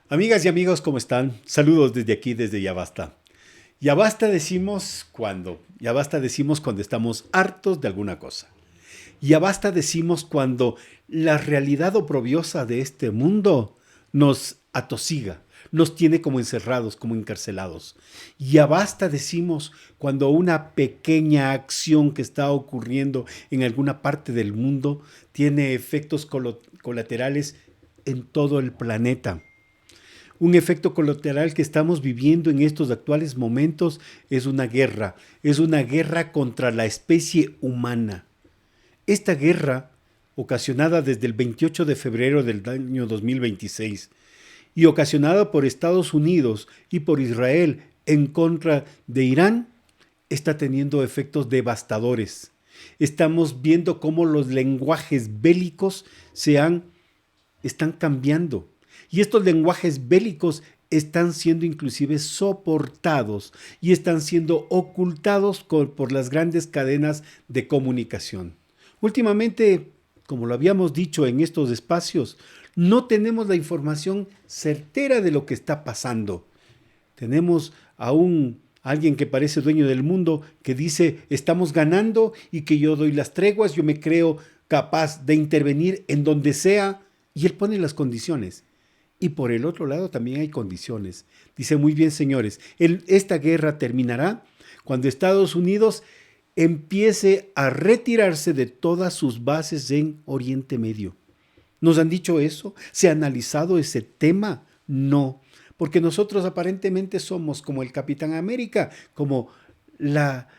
Amigas y amigos, ¿cómo están? Saludos desde aquí, desde Ya Basta. Ya basta decimos cuando estamos hartos de alguna cosa. Ya basta decimos cuando la realidad oprobiosa de este mundo nos atosiga, nos tiene como encerrados, como encarcelados. Ya basta decimos cuando una pequeña acción que está ocurriendo en alguna parte del mundo tiene efectos colaterales en todo el planeta. Un efecto colateral que estamos viviendo en estos actuales momentos es una guerra contra la especie humana. Esta guerra, ocasionada desde el 28 de febrero del año 2026 y ocasionada por Estados Unidos y por Israel en contra de Irán, está teniendo efectos devastadores. Estamos viendo cómo los lenguajes bélicos están cambiando. Y estos lenguajes bélicos están siendo inclusive soportados y están siendo ocultados por las grandes cadenas de comunicación. Últimamente, como lo habíamos dicho en estos espacios, no tenemos la información certera de lo que está pasando. Tenemos a alguien que parece dueño del mundo que dice estamos ganando y que yo doy las treguas, yo me creo capaz de intervenir en donde sea y él pone las condiciones. Y por el otro lado también hay condiciones. Dice muy bien, señores, esta guerra terminará cuando Estados Unidos empiece a retirarse de todas sus bases en Oriente Medio. ¿Nos han dicho eso? ¿Se ha analizado ese tema? No, porque nosotros aparentemente somos como el Capitán América, como la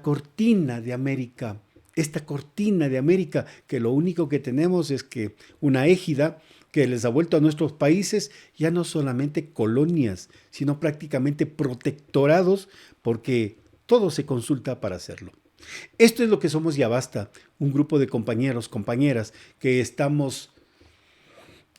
cortina de América. Esta cortina de América que lo único que tenemos es que una égida que les ha vuelto a nuestros países ya no solamente colonias, sino prácticamente protectorados porque todo se consulta para hacerlo. Esto es lo que somos Ya Basta, un grupo de compañeros, compañeras que estamos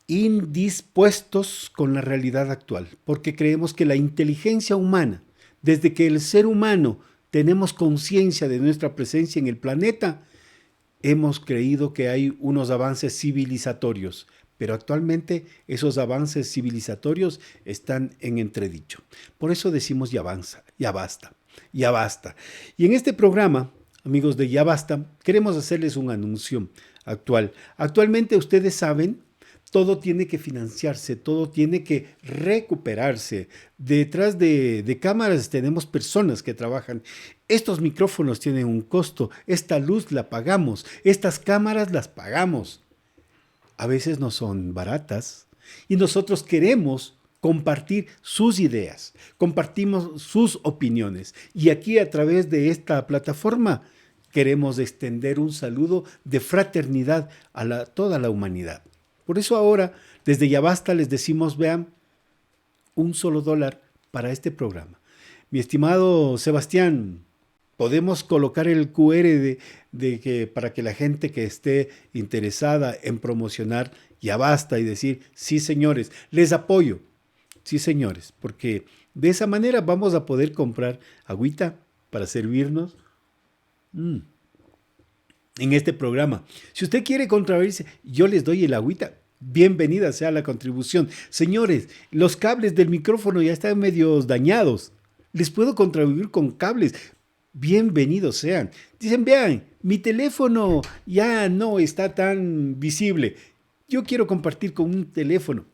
indispuestos con la realidad actual, porque creemos que la inteligencia humana, desde que el ser humano tenemos conciencia de nuestra presencia en el planeta, hemos creído que hay unos avances civilizatorios, pero actualmente esos avances civilizatorios están en entredicho. Por eso decimos ya avanza, ya basta, ya basta. Y en este programa, amigos de Ya Basta, queremos hacerles un anuncio actual. Actualmente ustedes saben, todo tiene que financiarse, todo tiene que recuperarse. Detrás de cámaras tenemos personas que trabajan. Estos micrófonos tienen un costo, esta luz la pagamos, estas cámaras las pagamos. A veces no son baratas y nosotros queremos compartir sus ideas, compartimos sus opiniones y aquí a través de esta plataforma queremos extender un saludo de fraternidad a toda la humanidad. Por eso ahora, desde Ya Basta, les decimos, vean, $1 para este programa. Mi estimado Sebastián, podemos colocar el QR para que la gente que esté interesada en promocionar Ya Basta y decir, sí señores, les apoyo. Sí señores, porque de esa manera vamos a poder comprar agüita para servirnos en este programa. Si usted quiere contribuirse, yo les doy el agüita. Bienvenida sea la contribución. Señores, los cables del micrófono ya están medio dañados. Les puedo contribuir con cables. Bienvenidos sean. Dicen, vean, mi teléfono ya no está tan visible. Yo quiero compartir con un teléfono.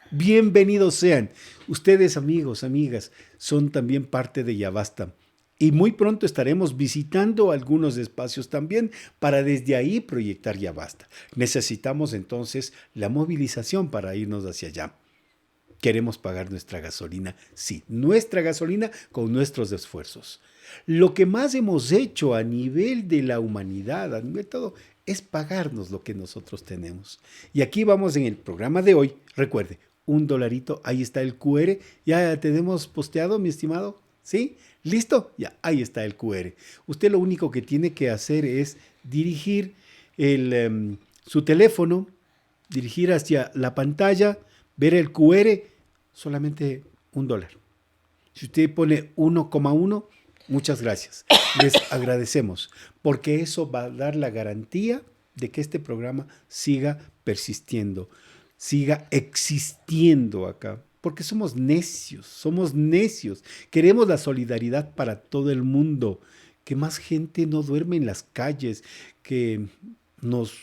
Bienvenidos sean. Ustedes, amigos, amigas, son también parte de Ya Basta. Y muy pronto estaremos visitando algunos espacios también para desde ahí proyectar Ya Basta. Necesitamos entonces la movilización para irnos hacia allá. Queremos pagar nuestra gasolina, sí, nuestra gasolina con nuestros esfuerzos. Lo que más hemos hecho a nivel de la humanidad, a nivel de todo, es pagarnos lo que nosotros tenemos. Y aquí vamos en el programa de hoy, recuerde, $1, ahí está el QR, ya tenemos posteado, mi estimado, ¿sí? ¿Listo? Ya, ahí está el QR. Usted lo único que tiene que hacer es dirigir su teléfono, dirigir hacia la pantalla, ver el QR, solamente $1. Si usted pone 1,1, muchas gracias. Les agradecemos, porque eso va a dar la garantía de que este programa siga persistiendo, siga existiendo acá. porque somos necios, somos necios. Queremos la solidaridad para todo el mundo, que más gente no duerme en las calles, que nos,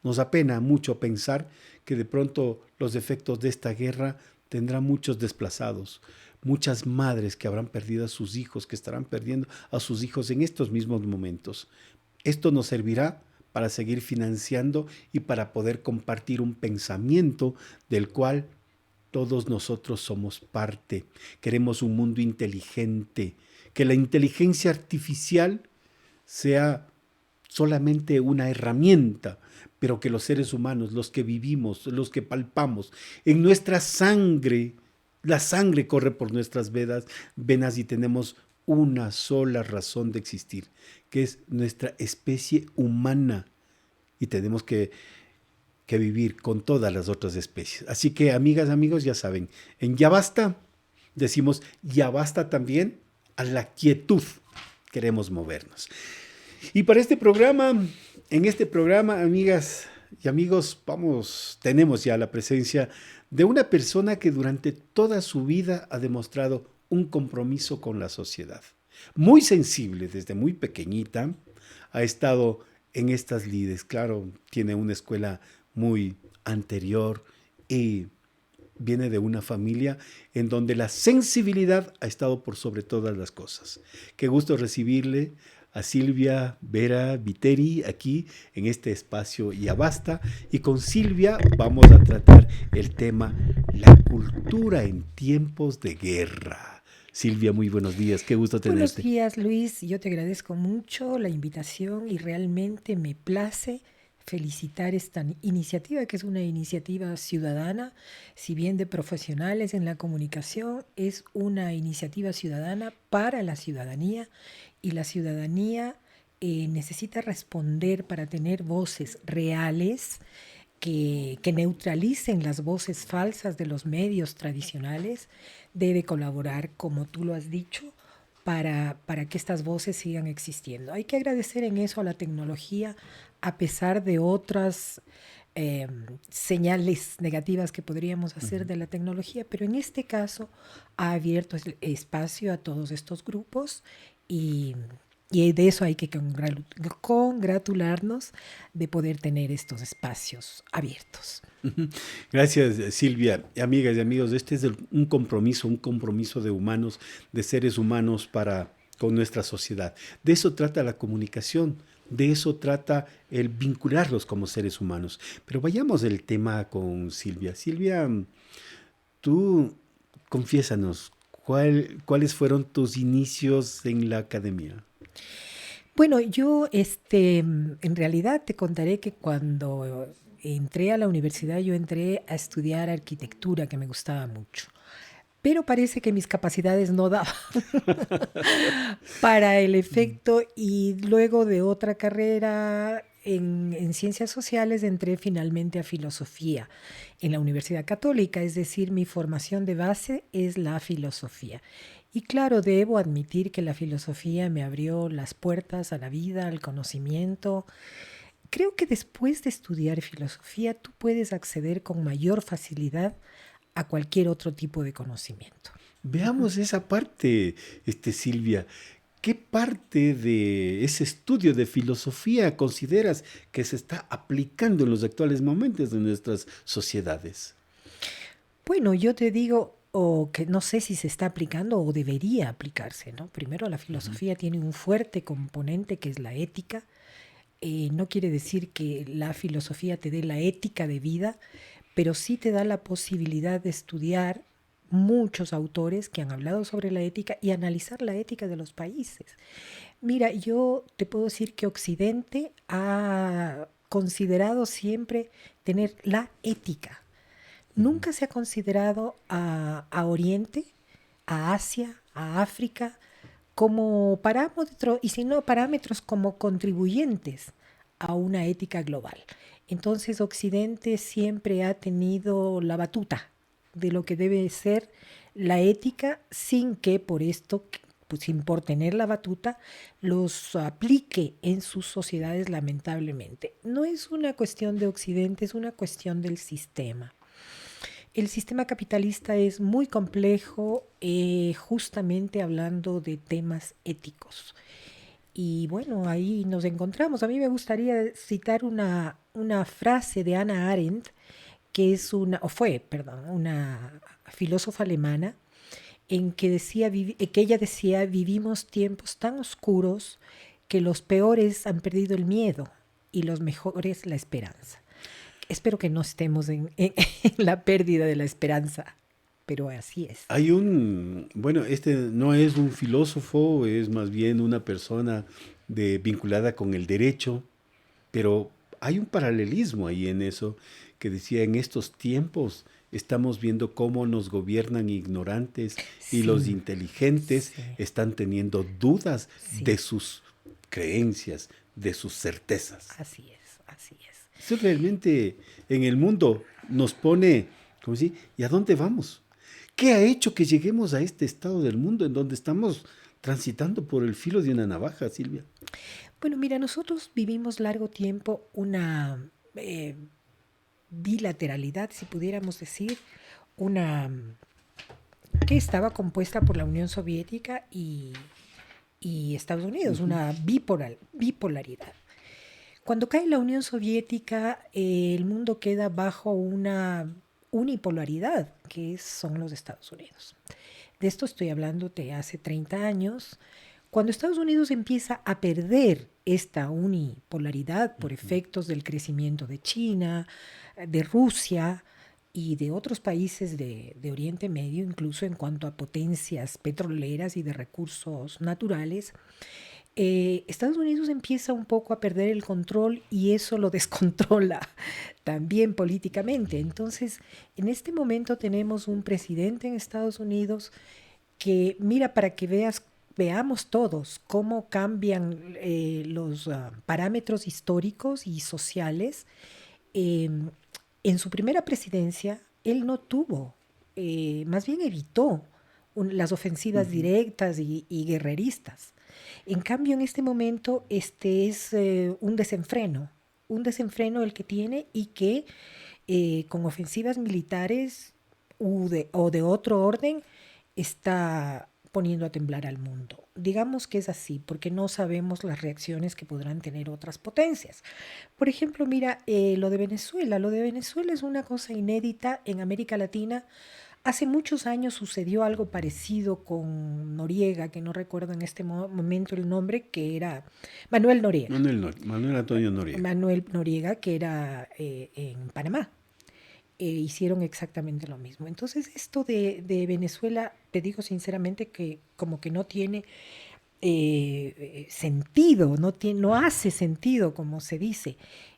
nos apena mucho pensar que de pronto los efectos de esta guerra tendrán muchos desplazados, muchas madres que habrán perdido a sus hijos, que estarán perdiendo a sus hijos en estos mismos momentos. Esto nos servirá para seguir financiando y para poder compartir un pensamiento del cual todos nosotros somos parte. Queremos un mundo inteligente, que la inteligencia artificial sea solamente una herramienta, pero que los seres humanos, los que vivimos, los que palpamos, en nuestra sangre, la sangre corre por nuestras venas y tenemos una sola razón de existir, que es nuestra especie humana y tenemos que vivir con todas las otras especies. Así que, amigas, amigos, ya saben, en Ya Basta decimos ya basta también a la quietud. Queremos movernos. Y para este programa, en este programa, amigas y amigos, tenemos ya la presencia de una persona que durante toda su vida ha demostrado un compromiso con la sociedad. Muy sensible desde muy pequeñita, ha estado en estas lides. Claro, tiene una escuela muy anterior y viene de una familia en donde la sensibilidad ha estado por sobre todas las cosas. Qué gusto recibirle a Silvia Vera Viteri aquí en este espacio Ya Basta. Y con Silvia vamos a tratar el tema la cultura en tiempos de guerra. Silvia, muy buenos días, qué gusto Buenos tenerte. días, Luis. Yo te agradezco mucho la invitación y realmente me place felicitar esta iniciativa, que es una iniciativa ciudadana. Si bien de profesionales en la comunicación, es una iniciativa ciudadana para la ciudadanía y la ciudadanía necesita responder para tener voces reales que neutralicen las voces falsas de los medios tradicionales, debe colaborar, como tú lo has dicho, para que estas voces sigan existiendo. Hay que agradecer en eso a la tecnología, a pesar de otras eh, señales negativas que podríamos hacer de la tecnología, pero en este caso ha abierto espacio a todos estos grupos y, y de eso hay que congratularnos de poder tener estos espacios abiertos. Gracias, Silvia. Amigas y amigos, este es un compromiso de humanos, de seres humanos para con nuestra sociedad. De eso trata la comunicación, de eso trata el vincularlos como seres humanos. Pero vayamos del tema con Silvia. Silvia, tú confiésanos, ¿cuáles fueron tus inicios en la academia? Bueno, yo en realidad te contaré que cuando entré a la universidad yo entré a estudiar arquitectura, que me gustaba mucho. Pero parece que mis capacidades no daban para el efecto y luego de otra carrera en ciencias sociales entré finalmente a filosofía en la Universidad Católica, es decir, mi formación de base es la filosofía. Y claro, debo admitir que la filosofía me abrió las puertas a la vida, al conocimiento. Creo que después de estudiar filosofía tú puedes acceder con mayor facilidad a cualquier otro tipo de conocimiento. Veamos esa parte, Silvia. ¿Qué parte de ese estudio de filosofía consideras que se está aplicando en los actuales momentos de nuestras sociedades? Bueno, yo te digo, o que no sé si se está aplicando o debería aplicarse, ¿no? Primero, la filosofía tiene un fuerte componente que es la ética. No quiere decir que la filosofía te dé la ética de vida, pero sí te da la posibilidad de estudiar muchos autores que han hablado sobre la ética y analizar la ética de los países. Mira, yo te puedo decir que Occidente ha considerado siempre tener la ética. Nunca se ha considerado a Oriente, a Asia, a África como parámetros, y si no parámetros, como contribuyentes a una ética global. Entonces Occidente siempre ha tenido la batuta de lo que debe ser la ética sin que por esto, pues, sin por tener la batuta, los aplique en sus sociedades lamentablemente. No es una cuestión de Occidente, es una cuestión del sistema. el sistema capitalista es muy complejo, justamente hablando de temas éticos. Y bueno, ahí nos encontramos. A mí me gustaría citar una frase de Hannah Arendt, que es o fue, perdón, una filósofa alemana, en que que ella decía, vivimos tiempos tan oscuros que los peores han perdido el miedo y los mejores la esperanza. Espero que no estemos en la pérdida de la esperanza, pero así es. Bueno, este no es un filósofo, es más bien una persona vinculada con el derecho, pero hay un paralelismo ahí en eso que decía, en estos tiempos estamos viendo cómo nos gobiernan ignorantes y los Sí, inteligentes sí, están teniendo dudas sí, de sus creencias, de sus certezas. así es, así es. Eso realmente en el mundo nos pone, ¿cómo decir? ¿Y a dónde vamos? ¿Qué ha hecho que lleguemos a este estado del mundo en donde estamos transitando por el filo de una navaja, Silvia? Bueno, mira, nosotros vivimos largo tiempo una bilateralidad, si pudiéramos decir, una que estaba compuesta por la Unión Soviética y Estados Unidos, Ujú. una bipolaridad. Cuando cae la Unión Soviética, el mundo queda bajo una unipolaridad, que son los Estados Unidos. De esto estoy hablando de hace 30 años. Cuando Estados Unidos empieza a perder esta unipolaridad por efectos del crecimiento de China, de Rusia y de otros países de Oriente Medio, incluso en cuanto a potencias petroleras y de recursos naturales, Estados Unidos empieza un poco a perder el control y eso lo descontrola también políticamente. Entonces, en este momento tenemos un presidente en Estados Unidos que, mira, para que veamos todos cómo cambian los parámetros históricos y sociales. eh, en su primera presidencia, él no tuvo, más bien evitó las ofensivas Ujú. directas y guerreristas. En cambio, en este momento, este es un desenfreno el que tiene y que con ofensivas militares o de otro orden está poniendo a temblar al mundo. Digamos que es así, porque no sabemos las reacciones que podrán tener otras potencias. Por ejemplo, mira, lo de Venezuela. Lo de Venezuela es una cosa inédita en América Latina. Hace muchos años sucedió algo parecido con Noriega, que no recuerdo en este momento el nombre, que era Manuel Noriega. Manuel Antonio Noriega. Manuel Noriega, que era en Panamá. Hicieron exactamente lo mismo. Entonces, esto de Venezuela, te digo sinceramente que como que no tiene sentido, no hace sentido, como se dice.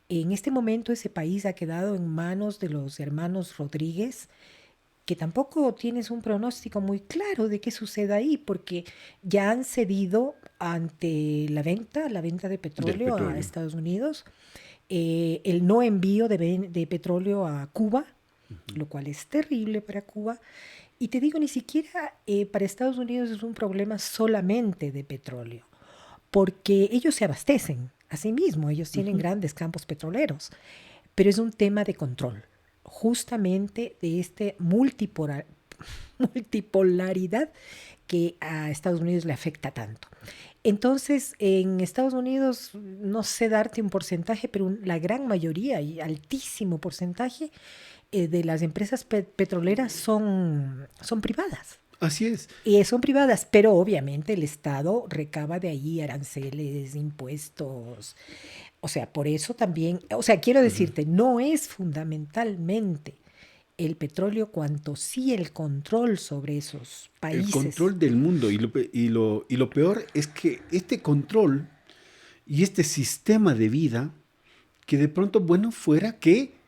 En este momento ese país ha quedado en manos de los hermanos Rodríguez, que tampoco tienes un pronóstico muy claro de qué suceda ahí, porque ya han cedido ante la venta de Del petróleo a petróleo. Estados Unidos, el no envío de petróleo a Cuba, lo cual es terrible para Cuba. Y te digo, ni siquiera para Estados Unidos es un problema solamente de petróleo, porque ellos se abastecen a sí mismos, ellos tienen Ujú. grandes campos petroleros, pero es un tema de control, justamente de este multipolaridad que a Estados Unidos le afecta tanto. Entonces, en Estados Unidos, no sé darte un porcentaje, pero la gran mayoría y altísimo porcentaje de las empresas petroleras son privadas. Así es. Son privadas, pero obviamente el Estado recaba de ahí aranceles, impuestos. O sea, por eso también, o sea, quiero Ujú. decirte, no es fundamentalmente el petróleo cuanto sí el control sobre esos El países. control del mundo y lo peor es que este control y este sistema de vida que de pronto, bueno, fuera que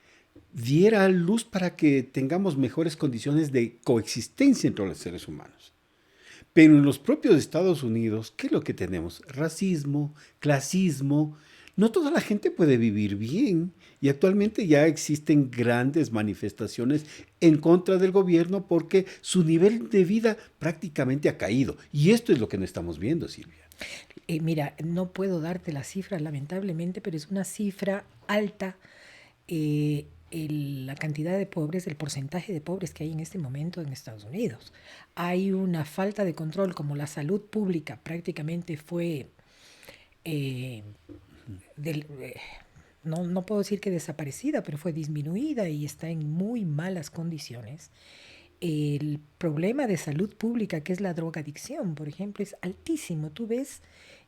diera luz para que tengamos mejores condiciones de coexistencia entre los seres humanos. Pero en los propios Estados Unidos, ¿qué es lo que tenemos? Racismo, clasismo. No toda la gente puede vivir bien y actualmente ya existen grandes manifestaciones en contra del gobierno porque su nivel de vida prácticamente ha caído. Y esto es lo que no estamos viendo, Silvia. Mira, no puedo darte la cifra, lamentablemente, pero es una cifra alta. la cantidad de pobres, el porcentaje de pobres que hay en este momento en Estados Unidos. Hay una falta de control, como la salud pública prácticamente fue, eh, del, no puedo decir que desaparecida, pero fue disminuida y está en muy malas condiciones. El problema de salud pública, que es la drogadicción, por ejemplo, es altísimo. Tú ves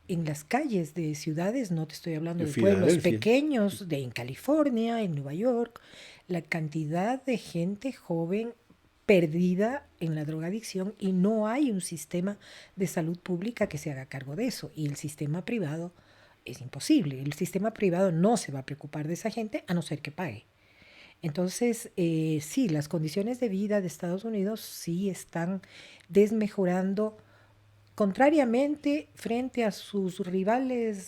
en las calles de ciudades, no te estoy hablando En de pueblos Filadelfia. pequeños, en California, en Nueva York, la cantidad de gente joven perdida en la drogadicción, y no hay un sistema de salud pública que se haga cargo de eso. Y el sistema privado es imposible. El sistema privado no se va a preocupar de esa gente a no ser que pague. Entonces, sí, las condiciones de vida de Estados Unidos sí están desmejorando, contrariamente frente a sus rivales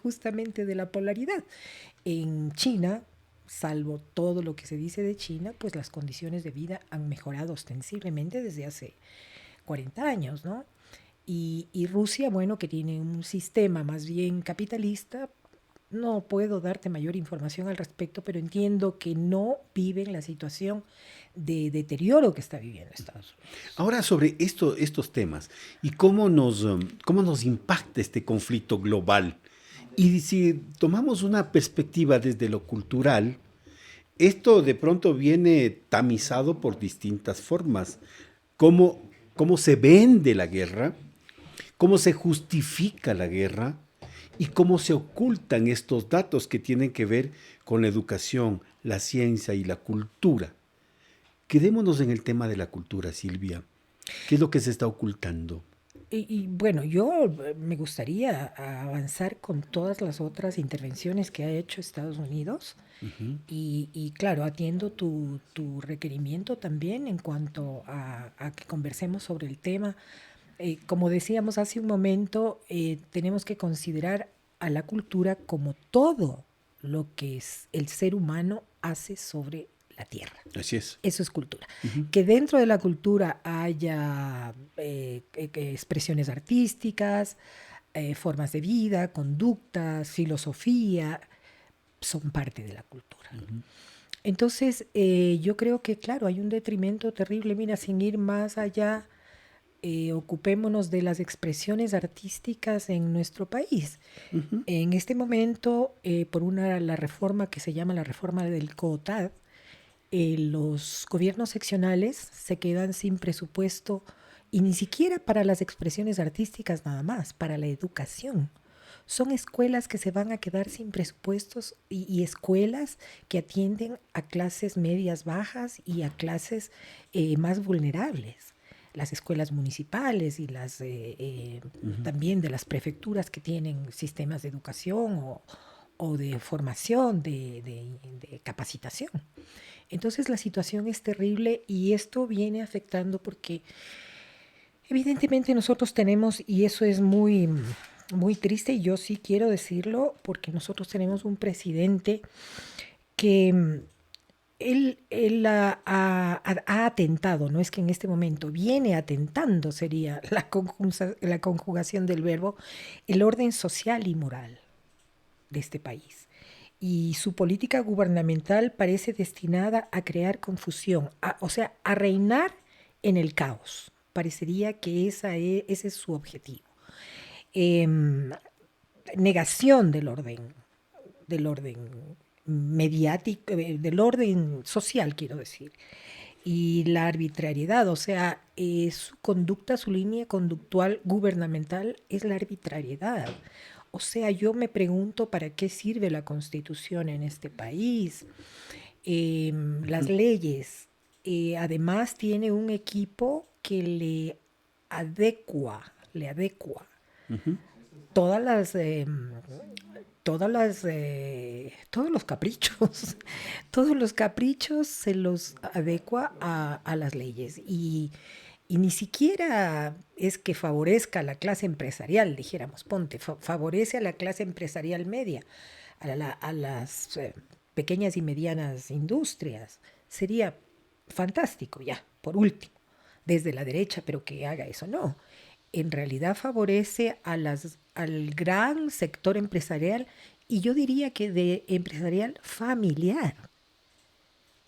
justamente de la polaridad. En China, salvo todo lo que se dice de China, pues las condiciones de vida han mejorado ostensiblemente desde hace 40 años, ¿no? Y Rusia, bueno, que tiene un sistema más bien capitalista, no puedo darte mayor información al respecto, pero entiendo que no viven la situación de deterioro que está viviendo Estados Unidos. Ahora sobre estos temas y cómo nos impacta este conflicto global. Y si tomamos una perspectiva desde lo cultural, esto de pronto viene tamizado por distintas formas. Cómo se vende la guerra, cómo se justifica la guerra y cómo se ocultan estos datos que tienen que ver con la educación, la ciencia y la cultura. Quedémonos en el tema de la cultura, Silvia. ¿Qué es lo que se está ocultando? Bueno, yo me gustaría avanzar con todas las otras intervenciones que ha hecho Estados Unidos y claro, atiendo tu requerimiento también en cuanto a que conversemos sobre el tema. Como decíamos hace un momento, tenemos que considerar a la cultura como todo lo que el ser humano hace sobre la tierra. Así es. Eso es cultura. Que dentro de la cultura haya expresiones artísticas, formas de vida, conductas, filosofía, son parte de la cultura. Entonces, yo creo que, claro, hay un detrimento terrible. Mira, sin ir más allá, ocupémonos de las expresiones artísticas en nuestro país. En este momento, por la reforma que se llama la reforma del COTAD, los gobiernos seccionales se quedan sin presupuesto, y ni siquiera para las expresiones artísticas nada más, para la educación. Son escuelas que se van a quedar sin presupuestos, y escuelas que atienden a clases medias bajas y a clases más vulnerables. Las escuelas municipales y las también de las prefecturas que tienen sistemas de educación o de formación, de capacitación. Entonces la situación es terrible, y esto viene afectando porque evidentemente nosotros tenemos, y eso es muy, muy triste, y yo sí quiero decirlo, porque nosotros tenemos un presidente que él ha atentado, no es que en este momento viene atentando, sería la conjugación del verbo, el orden social y moral de este país. Y su política gubernamental parece destinada a crear confusión, o sea, a reinar en el caos. Parecería que ese es su objetivo. Negación del orden mediático, del orden social, quiero decir. Y la arbitrariedad, o sea, su conducta, su línea conductual gubernamental es la arbitrariedad. O sea, yo me pregunto para qué sirve la Constitución en este país. Las leyes, además tiene un equipo que le adecua todas las, todos los caprichos, todos los caprichos se los adecua a las leyes, y ni siquiera es que favorezca a la clase empresarial, dijéramos, ponte, favorece a la clase empresarial media, a las pequeñas y medianas industrias. Sería fantástico, ya, por último, desde la derecha, pero que haga eso, no. en realidad favorece al gran sector empresarial y yo diría que de empresarial familiar.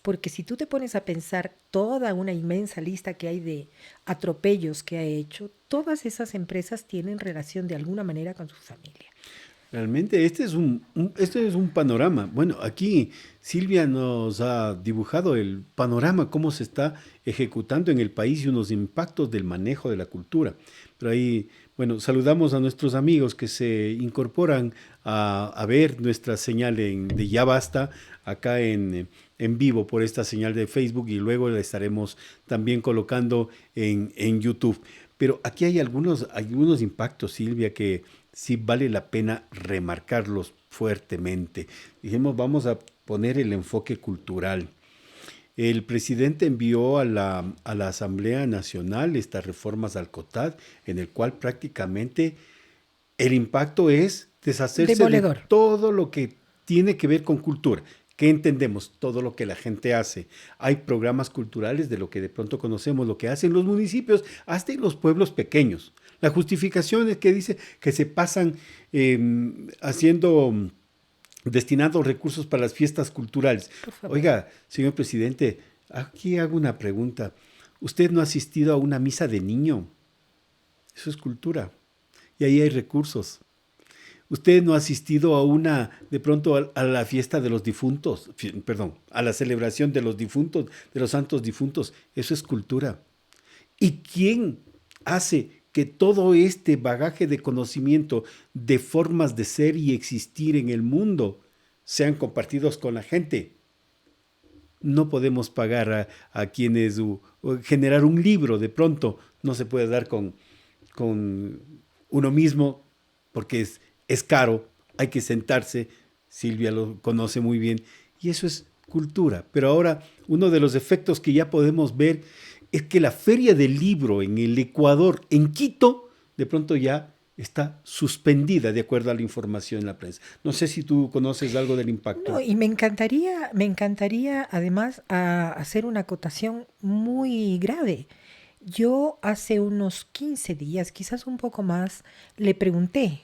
Porque si tú te pones a pensar toda una inmensa lista que hay de atropellos que ha hecho, todas esas empresas tienen relación de alguna manera con su familia. Realmente este es un panorama. Bueno, aquí Silvia nos ha dibujado el panorama, cómo se está ejecutando en el país y unos impactos del manejo de la cultura. Pero ahí, bueno, saludamos a nuestros amigos que se incorporan a ver nuestra señal de Ya Basta acá en vivo por esta señal de Facebook y luego la estaremos también colocando en YouTube. Pero aquí hay algunos impactos, Silvia, que sí vale la pena remarcarlos fuertemente. Dijimos, vamos a poner el enfoque cultural. El presidente envió a la Asamblea Nacional estas reformas al COTAD, en el cual prácticamente el impacto es deshacerse de Demoledor. todo lo que tiene que ver con cultura. ¿Qué entendemos? Todo lo que la gente hace. Hay programas culturales de lo que de pronto conocemos, lo que hacen los municipios, hasta en los pueblos pequeños. La justificación es que dice que se pasan haciendo, destinando recursos para las fiestas culturales. Por favor. Oiga, señor presidente, aquí hago una pregunta. ¿Usted no ha asistido a una misa de niño? Eso es cultura. Y ahí hay recursos. Usted no ha asistido a de pronto a la fiesta de los difuntos, perdón, a la celebración de los difuntos, de los santos difuntos. Eso es cultura. ¿Y quién hace que todo este bagaje de conocimiento, de formas de ser y existir en el mundo, sean compartidos con la gente? No podemos pagar a quienes, o generar un libro de pronto, no se puede dar con uno mismo porque es caro, hay que sentarse, Silvia lo conoce muy bien, y eso es cultura. Pero ahora uno de los efectos que ya podemos ver es que la feria del libro en el Ecuador, en Quito, de pronto ya está suspendida de acuerdo a la información en la prensa. No sé si tú conoces algo del No, impacto. y me encantaría además hacer una acotación muy grave. Yo hace unos 15 días, quizás un poco más, le pregunté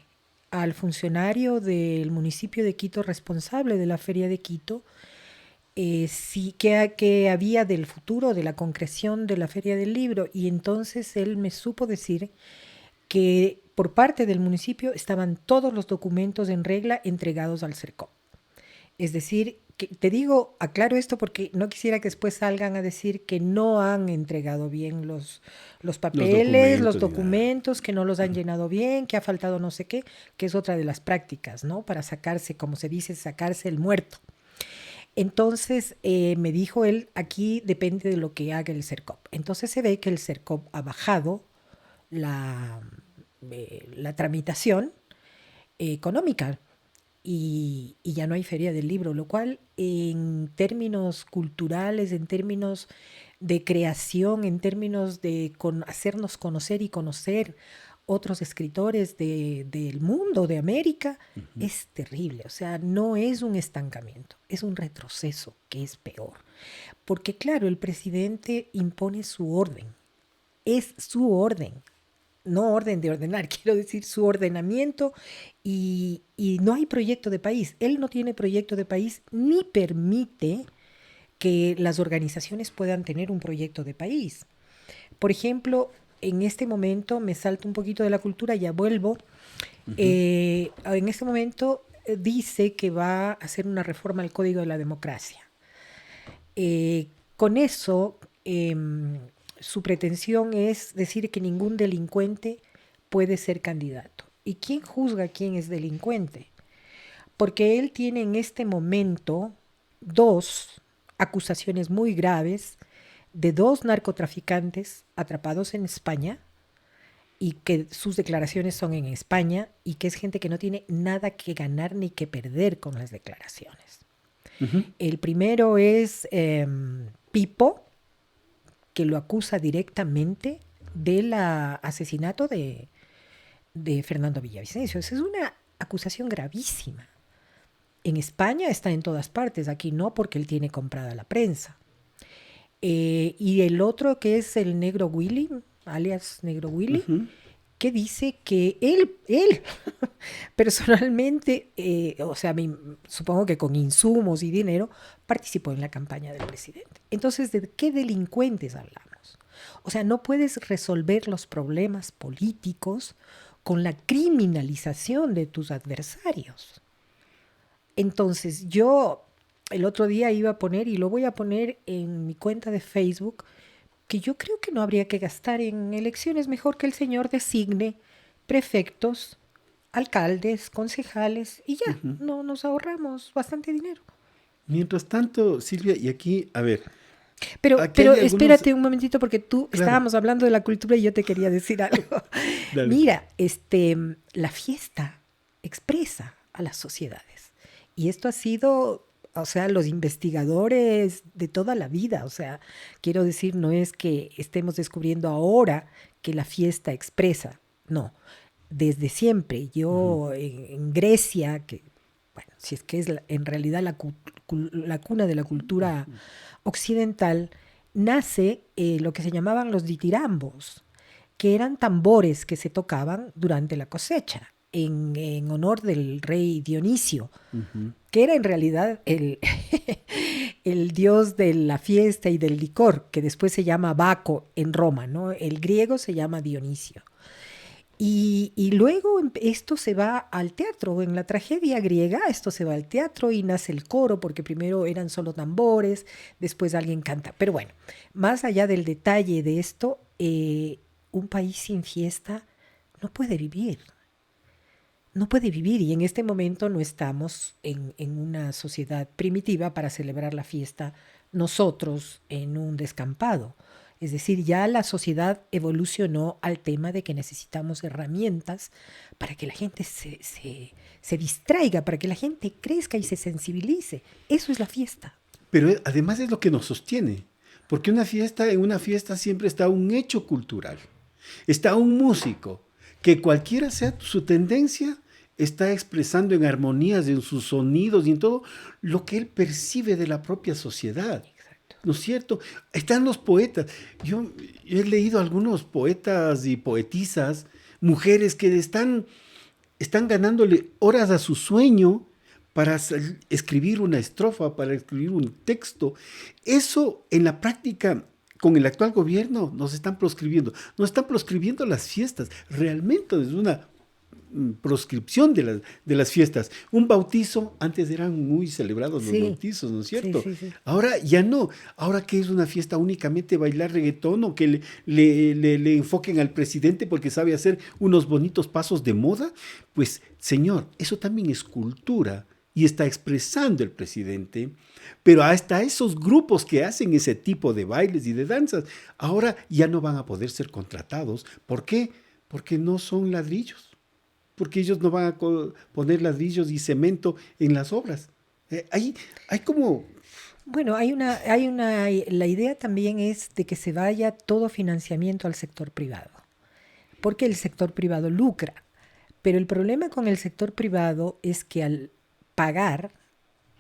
al funcionario del municipio de Quito responsable de la Feria de Quito qué había del futuro, de la concreción de la Feria del Libro. Y entonces él me supo decir que por parte del municipio estaban todos los documentos en regla entregados al CERCOP. Es decir, que, te digo, aclaro esto porque no quisiera que después salgan a decir que no han entregado bien los Los papeles, los documentos ni nada. documentos, que no los han llenado bien, que ha faltado no sé qué, que es otra de las prácticas, ¿no? Para sacarse, como se dice, sacarse el muerto. Entonces me dijo él, aquí depende de lo que haga el CERCOP. Entonces se ve que el CERCOP ha bajado la, la tramitación económica y ya no hay feria del libro, lo cual en términos culturales, en términos de creación, en términos de hacernos conocer y conocer otros escritores del mundo, de América, es terrible. O sea, no es un estancamiento, es un retroceso, que es peor. Porque claro, el presidente impone su orden, es su orden, no orden de ordenar, quiero decir su ordenamiento y no hay proyecto de país. Él no tiene proyecto de país ni permite que las organizaciones puedan tener un proyecto de país. Por ejemplo, en este momento me salto un poquito de la cultura, ya vuelvo. En este momento dice que va a hacer una reforma al Código de la Democracia. Con eso, su pretensión es decir que ningún delincuente puede ser candidato. ¿Y quién juzga quién es delincuente? Porque él tiene en este momento dos acusaciones muy graves de dos narcotraficantes atrapados en España y que sus declaraciones son en España y que es gente que no tiene nada que ganar ni que perder con las declaraciones. Ujú. El primero es Pipo, que lo acusa directamente del asesinato de Fernando Villavicencio. Esa es una acusación gravísima. En España está en todas partes, aquí no, porque él tiene comprada la prensa. Y el otro que es el Negro Willy, alias Negro Willy, que dice que él personalmente, o sea, supongo que con insumos y dinero, participó en la campaña del presidente. Entonces, ¿de qué delincuentes hablamos? O sea, no puedes resolver los problemas políticos con la criminalización de tus adversarios. Entonces, yo el otro día iba a poner, y lo voy a poner en mi cuenta de Facebook, que yo creo que no habría que gastar en elecciones, mejor que el señor designe prefectos, alcaldes, concejales, y ya, Ujú. no nos ahorramos bastante dinero. Mientras tanto, Silvia, y aquí, a ver, aquí Pero hay algunos, espérate un momentito, porque tú claro, estábamos hablando de la cultura y yo te quería decir algo. dale. Mira, la fiesta expresa a las sociedades. Y esto ha sido, o sea, los investigadores de toda la vida. O sea, quiero decir, no es que estemos descubriendo ahora que la fiesta expresa. No, desde siempre. Ujú. Yo en Grecia, que, bueno, si es que es en realidad la cuna de la cultura occidental, nace lo que se llamaban los ditirambos, que eran tambores que se tocaban durante la cosecha en honor del rey Dionisio, Ujú. que era en realidad el dios de la fiesta y del licor, que después se llama Baco en Roma, ¿no? El griego se llama Dionisio. Y luego esto se va al teatro. En la tragedia griega esto se va al teatro y nace el coro, porque primero eran solo tambores, después alguien canta. Pero bueno, más allá del detalle de esto, un país sin fiesta no puede vivir. No puede vivir, y en este momento no estamos en una sociedad primitiva para celebrar la fiesta nosotros en un descampado. Es decir, ya la sociedad evolucionó al tema de que necesitamos herramientas para que la gente se distraiga, para que la gente crezca y se sensibilice. Eso es la fiesta. Pero además es lo que nos sostiene, porque en una fiesta siempre está un hecho cultural, está un músico, que cualquiera sea su tendencia, está expresando en armonías, en sus sonidos y en todo lo que él percibe de la propia sociedad. Exacto. ¿No es cierto? Están los poetas. Yo he leído algunos poetas y poetisas, mujeres que están ganándole horas a su sueño para escribir una estrofa, para escribir un texto. Eso en la práctica, con el actual gobierno, nos están proscribiendo. Nos están proscribiendo las fiestas. Realmente es una proscripción de las fiestas. Un bautizo, antes eran muy celebrados los Sí, bautizos, ¿no es sí, cierto? sí, sí. Ahora ya no. Ahora que es una fiesta únicamente bailar reggaetón o que le enfoquen al presidente porque sabe hacer unos bonitos pasos de moda, pues señor, eso también es cultura y está expresando el presidente. Pero hasta esos grupos que hacen ese tipo de bailes y de danzas, ahora ya no van a poder ser contratados. ¿Por qué? Porque no son ladrillos, porque ellos no van a poner ladrillos y cemento en las obras. Hay como... Bueno, la idea también es de que se vaya todo financiamiento al sector privado, porque el sector privado lucra. Pero el problema con el sector privado es que al pagar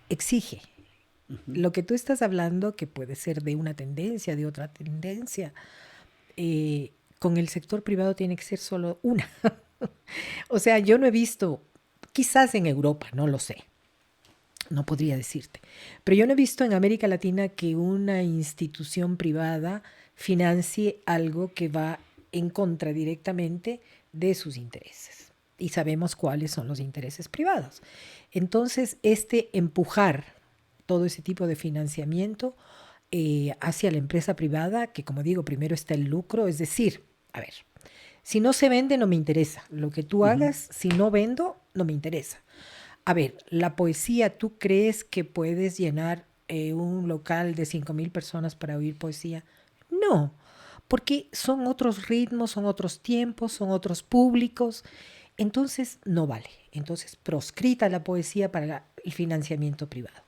exige. Lo que tú estás hablando, que puede ser de una tendencia, de otra tendencia, con el sector privado tiene que ser solo una. O sea, yo no he visto, quizás en Europa, no lo sé, no podría decirte, pero yo no he visto en América Latina que una institución privada financie algo que va en contra directamente de sus intereses. Y sabemos cuáles son los intereses privados. Entonces, empujar todo ese tipo de financiamiento hacia la empresa privada, que como digo, primero está el lucro, es decir, a ver, si no se vende, no me interesa. Lo que tú Ujú. hagas, si no vendo, no me interesa. A ver, la poesía, ¿tú crees que puedes llenar un local de 5.000 personas para oír poesía? No, porque son otros ritmos, son otros tiempos, son otros públicos. Entonces, no vale. Entonces, proscrita la poesía para el financiamiento privado.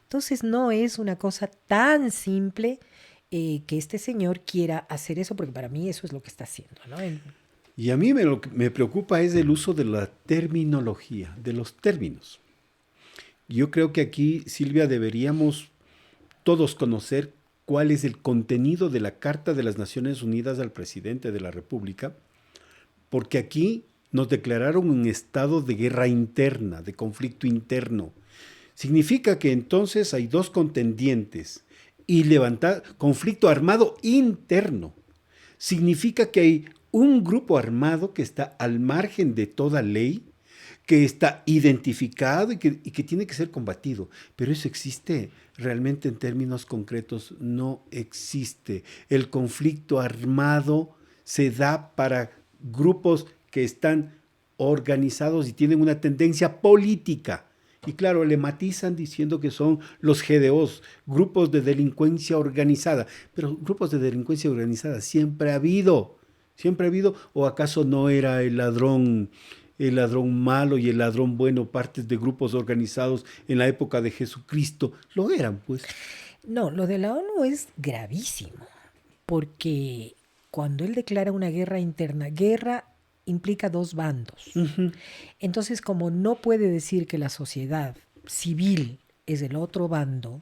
Entonces, no es una cosa tan simple que este señor quiera hacer eso, porque para mí eso es lo que está haciendo, ¿no? Y a mí lo que me preocupa es el uso de la terminología, de los términos. Yo creo que aquí, Silvia, deberíamos todos conocer cuál es el contenido de la Carta de las Naciones Unidas al presidente de la República, porque aquí nos declararon un estado de guerra interna, de conflicto interno. Significa que entonces hay dos contendientes y levantar conflicto armado interno. Significa que hay un grupo armado que está al margen de toda ley, que está identificado y que tiene que ser combatido. Pero eso existe realmente en términos concretos, no existe. El conflicto armado se da para grupos que están organizados y tienen una tendencia política. Y claro, le matizan diciendo que son los GDOs, grupos de delincuencia organizada. Pero grupos de delincuencia organizada siempre ha habido. Siempre ha habido. ¿O acaso no era el ladrón malo y el ladrón bueno partes de grupos organizados en la época de Jesucristo? Lo eran, pues. No, lo de la ONU es gravísimo, porque cuando él declara una guerra interna, guerra implica dos bandos. Entonces, como no puede decir que la sociedad civil es el otro bando,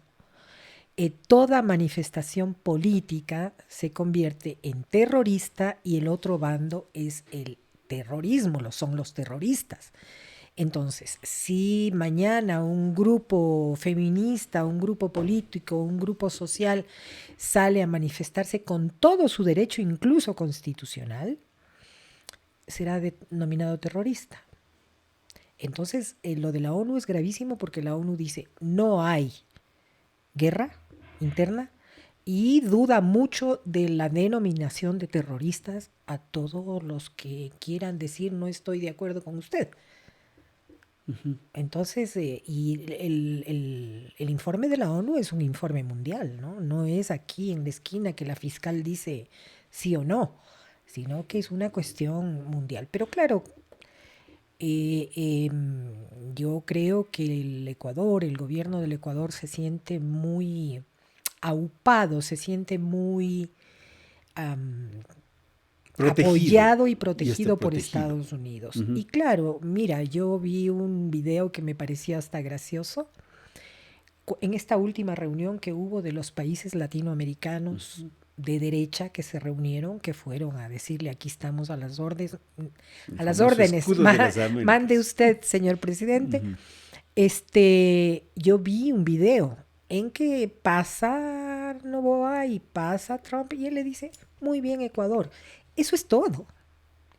toda manifestación política se convierte en terrorista y el otro bando es el terrorismo, son los terroristas. Entonces, si mañana un grupo feminista, un grupo político, un grupo social sale a manifestarse con todo su derecho, incluso constitucional, será denominado terrorista. Entonces, lo de la ONU es gravísimo porque la ONU dice no hay guerra interna y duda mucho de la denominación de terroristas a todos los que quieran decir no estoy de acuerdo con usted. Entonces, y el informe de la ONU es un informe mundial, ¿no? No es aquí en la esquina que la fiscal dice sí o no, sino que es una cuestión mundial. Pero claro, yo creo que el gobierno del Ecuador se siente muy aupado, se siente muy apoyado y protegido por Estados Unidos. Y claro, mira, yo vi un video que me parecía hasta gracioso en esta última reunión que hubo de los países latinoamericanos de derecha que se reunieron, que fueron a decirle aquí estamos a las órdenes, mande usted, señor presidente. Yo vi un video en que pasa Noboa y pasa Trump y él le dice, muy bien Ecuador. Eso es todo.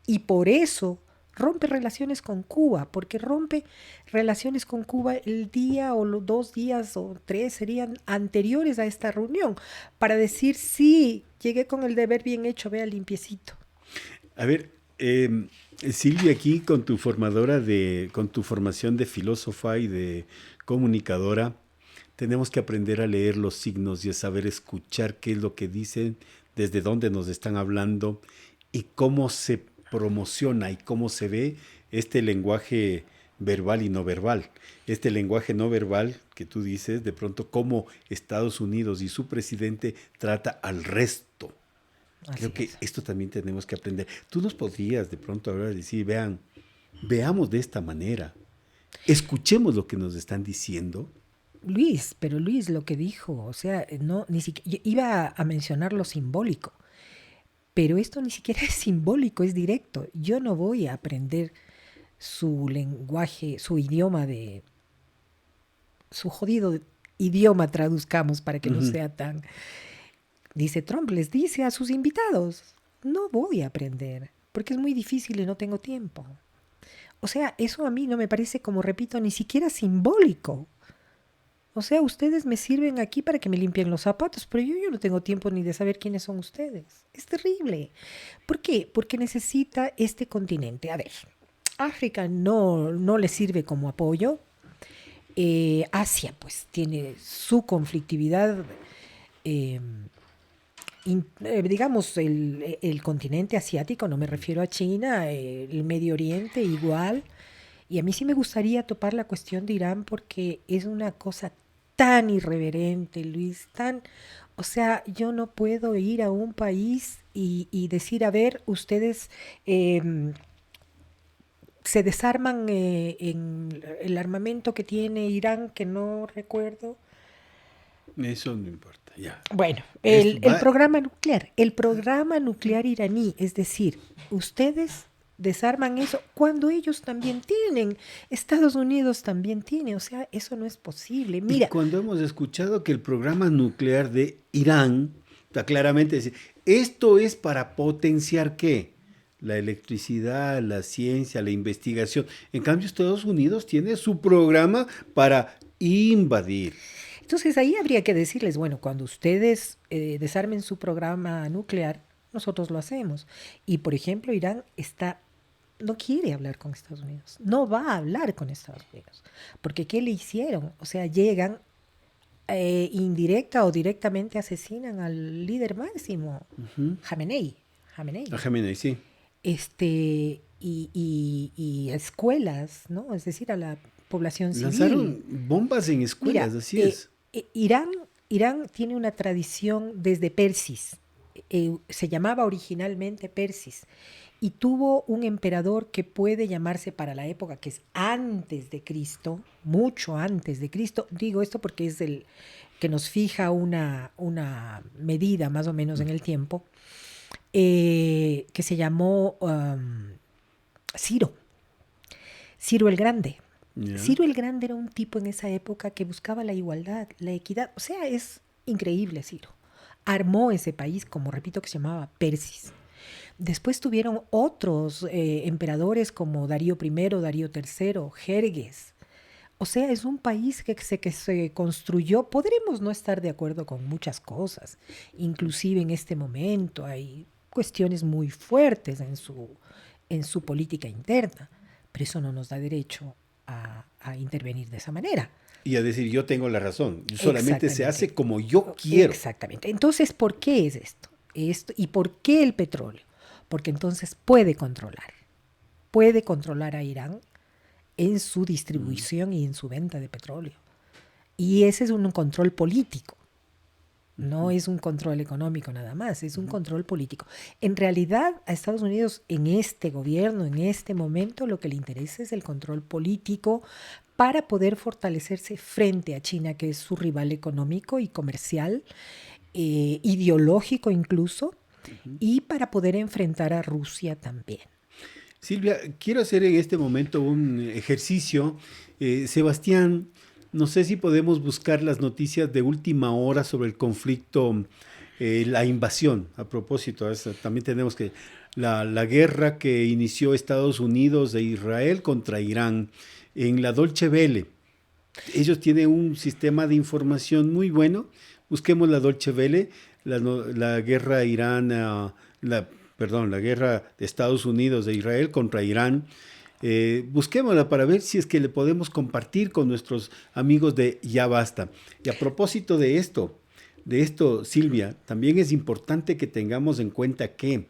Y por eso rompe relaciones con Cuba, porque rompe relaciones con Cuba el día o los 2 días o 3 serían anteriores a esta reunión, para decir, sí, llegué con el deber bien hecho, vea limpiecito. A ver, Silvia, aquí con tu formación de filósofa y de comunicadora, tenemos que aprender a leer los signos y a saber escuchar qué es lo que dicen, desde dónde nos están hablando y cómo se promociona y cómo se ve este lenguaje verbal y no verbal. Este lenguaje no verbal que tú dices, de pronto cómo Estados Unidos y su presidente trata al resto. Creo que esto también tenemos que aprender. Tú nos podrías de pronto ahora decir, veamos de esta manera, escuchemos lo que nos están diciendo. Luis, lo que dijo, o sea, no, ni siquiera, iba a mencionar lo simbólico, pero esto ni siquiera es simbólico, es directo. Yo no voy a aprender su lenguaje, su idioma su jodido idioma, traduzcamos para que no sea tan... Dice Trump, les dice a sus invitados, no voy a aprender, porque es muy difícil y no tengo tiempo. O sea, eso a mí no me parece, como repito, ni siquiera simbólico. O sea, ustedes me sirven aquí para que me limpien los zapatos, pero yo no tengo tiempo ni de saber quiénes son ustedes. Es terrible. ¿Por qué? Porque necesita este continente. A ver, África no le sirve como apoyo. Asia, pues, tiene su conflictividad. Digamos, el continente asiático, no me refiero a China, el Medio Oriente igual. Y a mí sí me gustaría topar la cuestión de Irán porque es una cosa tan irreverente, Luis, o sea, yo no puedo ir a un país y decir, a ver, ustedes se desarman en el armamento que tiene Irán, que no recuerdo. Eso no importa, ya. Bueno, el programa nuclear iraní, es decir, ustedes desarman eso cuando ellos también tienen, Estados Unidos también tiene, o sea, eso no es posible. Mira, y cuando hemos escuchado que el programa nuclear de Irán, está claramente dice, esto es para potenciar ¿qué? La electricidad, la ciencia, la investigación. En cambio, Estados Unidos tiene su programa para invadir. entonces ahí habría que decirles, bueno, cuando ustedes desarmen su programa nuclear, nosotros lo hacemos. Y por ejemplo, Irán no quiere hablar con Estados Unidos, no va a hablar con Estados Unidos, porque ¿qué le hicieron? O sea, llegan indirecta o directamente asesinan al líder máximo, Jamenei. Jamenei. A Jamenei, sí. Y a escuelas, ¿no? Es decir, a la población Lanzaron civil. bombas en Mira, escuelas, así es. Irán tiene una tradición desde Persis. Se llamaba originalmente Persis y tuvo un emperador que puede llamarse para la época que es antes de Cristo, mucho antes de Cristo. Digo esto porque es el que nos fija una medida más o menos en el tiempo, que se llamó Ciro, Ciro el Grande. Ya. Ciro el Grande era un tipo en esa época que buscaba la igualdad, la equidad. O sea, es increíble Ciro. Armó ese país, como repito, que se llamaba Persis. Después tuvieron otros emperadores como Darío I, Darío III, Jerjes. O sea, es un país que se construyó. Podremos no estar de acuerdo con muchas cosas. Inclusive en este momento hay cuestiones muy fuertes en su política interna. Pero eso no nos da derecho a intervenir de esa manera. Y a decir, yo tengo la razón. Solamente se hace Exactamente. como yo quiero. Exactamente. Entonces, ¿por qué es esto? ¿Y por qué el petróleo? Porque entonces puede controlar a Irán en su distribución y en su venta de petróleo. Y ese es un control político. No es un control económico nada más, es un control político. En realidad, a Estados Unidos, en este gobierno, en este momento, lo que le interesa es el control político para poder fortalecerse frente a China, que es su rival económico y comercial, ideológico incluso, y para poder enfrentar a Rusia también. Silvia, quiero hacer en este momento un ejercicio. Sebastián, no sé si podemos buscar las noticias de última hora sobre el conflicto, la invasión. A propósito, también tenemos que la guerra que inició Estados Unidos e Israel contra Irán en la Dolce Vele. Ellos tienen un sistema de información muy bueno. Busquemos la Dolce Vele, la guerra Irán, la guerra de Estados Unidos e Israel contra Irán. Busquémosla para ver si es que le podemos compartir con nuestros amigos de Ya Basta. Y a propósito de esto, Silvia, también es importante que tengamos en cuenta que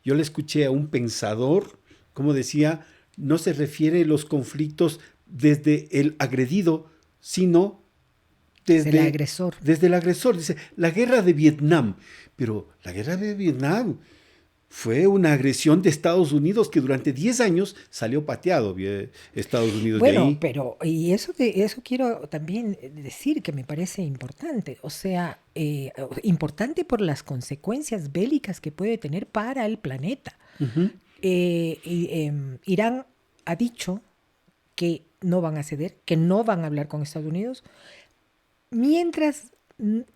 yo le escuché a un pensador, como decía, no se refiere a los conflictos desde el agredido, sino Desde el agresor. desde el agresor. Dice, la guerra de Vietnam. Pero la guerra de Vietnam fue una agresión de Estados Unidos que durante 10 años salió pateado Estados Unidos de Bueno, ahí. pero y eso quiero también decir que me parece importante, o sea, importante por las consecuencias bélicas que puede tener para el planeta. Ujú. Irán ha dicho que no van a ceder, que no van a hablar con Estados Unidos, mientras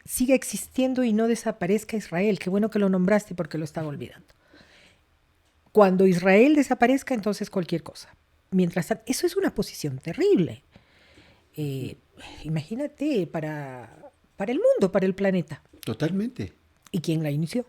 siga existiendo y no desaparezca Israel. Qué bueno que lo nombraste porque lo estaba olvidando. Cuando Israel desaparezca, entonces cualquier cosa. Mientras tanto, eso es una posición terrible. Imagínate para el mundo, para el planeta. Totalmente. ¿Y quién la inició?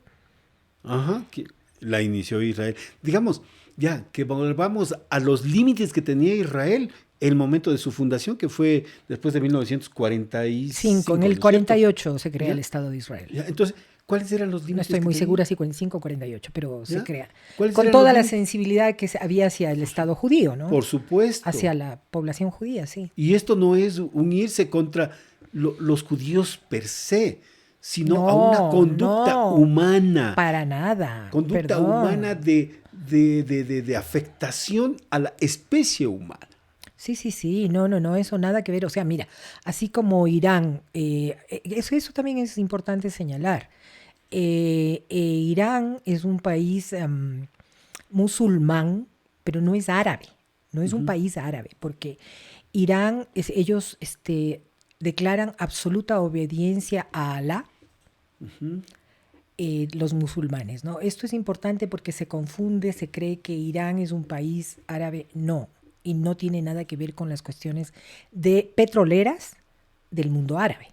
Ajá, que la inició Israel. Digamos, ya, que volvamos a los límites que tenía Israel en el momento de su fundación, que fue después de 1945, En ¿no el es cierto? 48 se crea ¿Ya? el Estado de Israel. Ya, entonces, ¿cuáles eran los No límites estoy que muy tenía? segura si 45 o 48, pero se ¿Ya? crea. ¿Cuáles Con eran los toda la límites? sensibilidad que había hacia el Estado judío, ¿no? Por supuesto. Hacia la población judía, sí. Y esto no es unirse contra los judíos per se, sino a una No, conducta no, humana. para nada. Conducta humana Perdón. de afectación a la especie humana. Sí, no, eso nada que ver. O sea, mira, así como Irán, eso también es importante señalar. Irán es un país musulmán, pero no es árabe, no es un país árabe, porque Irán, ellos declaran absoluta obediencia a Alá, los musulmanes, ¿no? Esto es importante porque se confunde, se cree que Irán es un país árabe, no, y no tiene nada que ver con las cuestiones de petroleras del mundo árabe.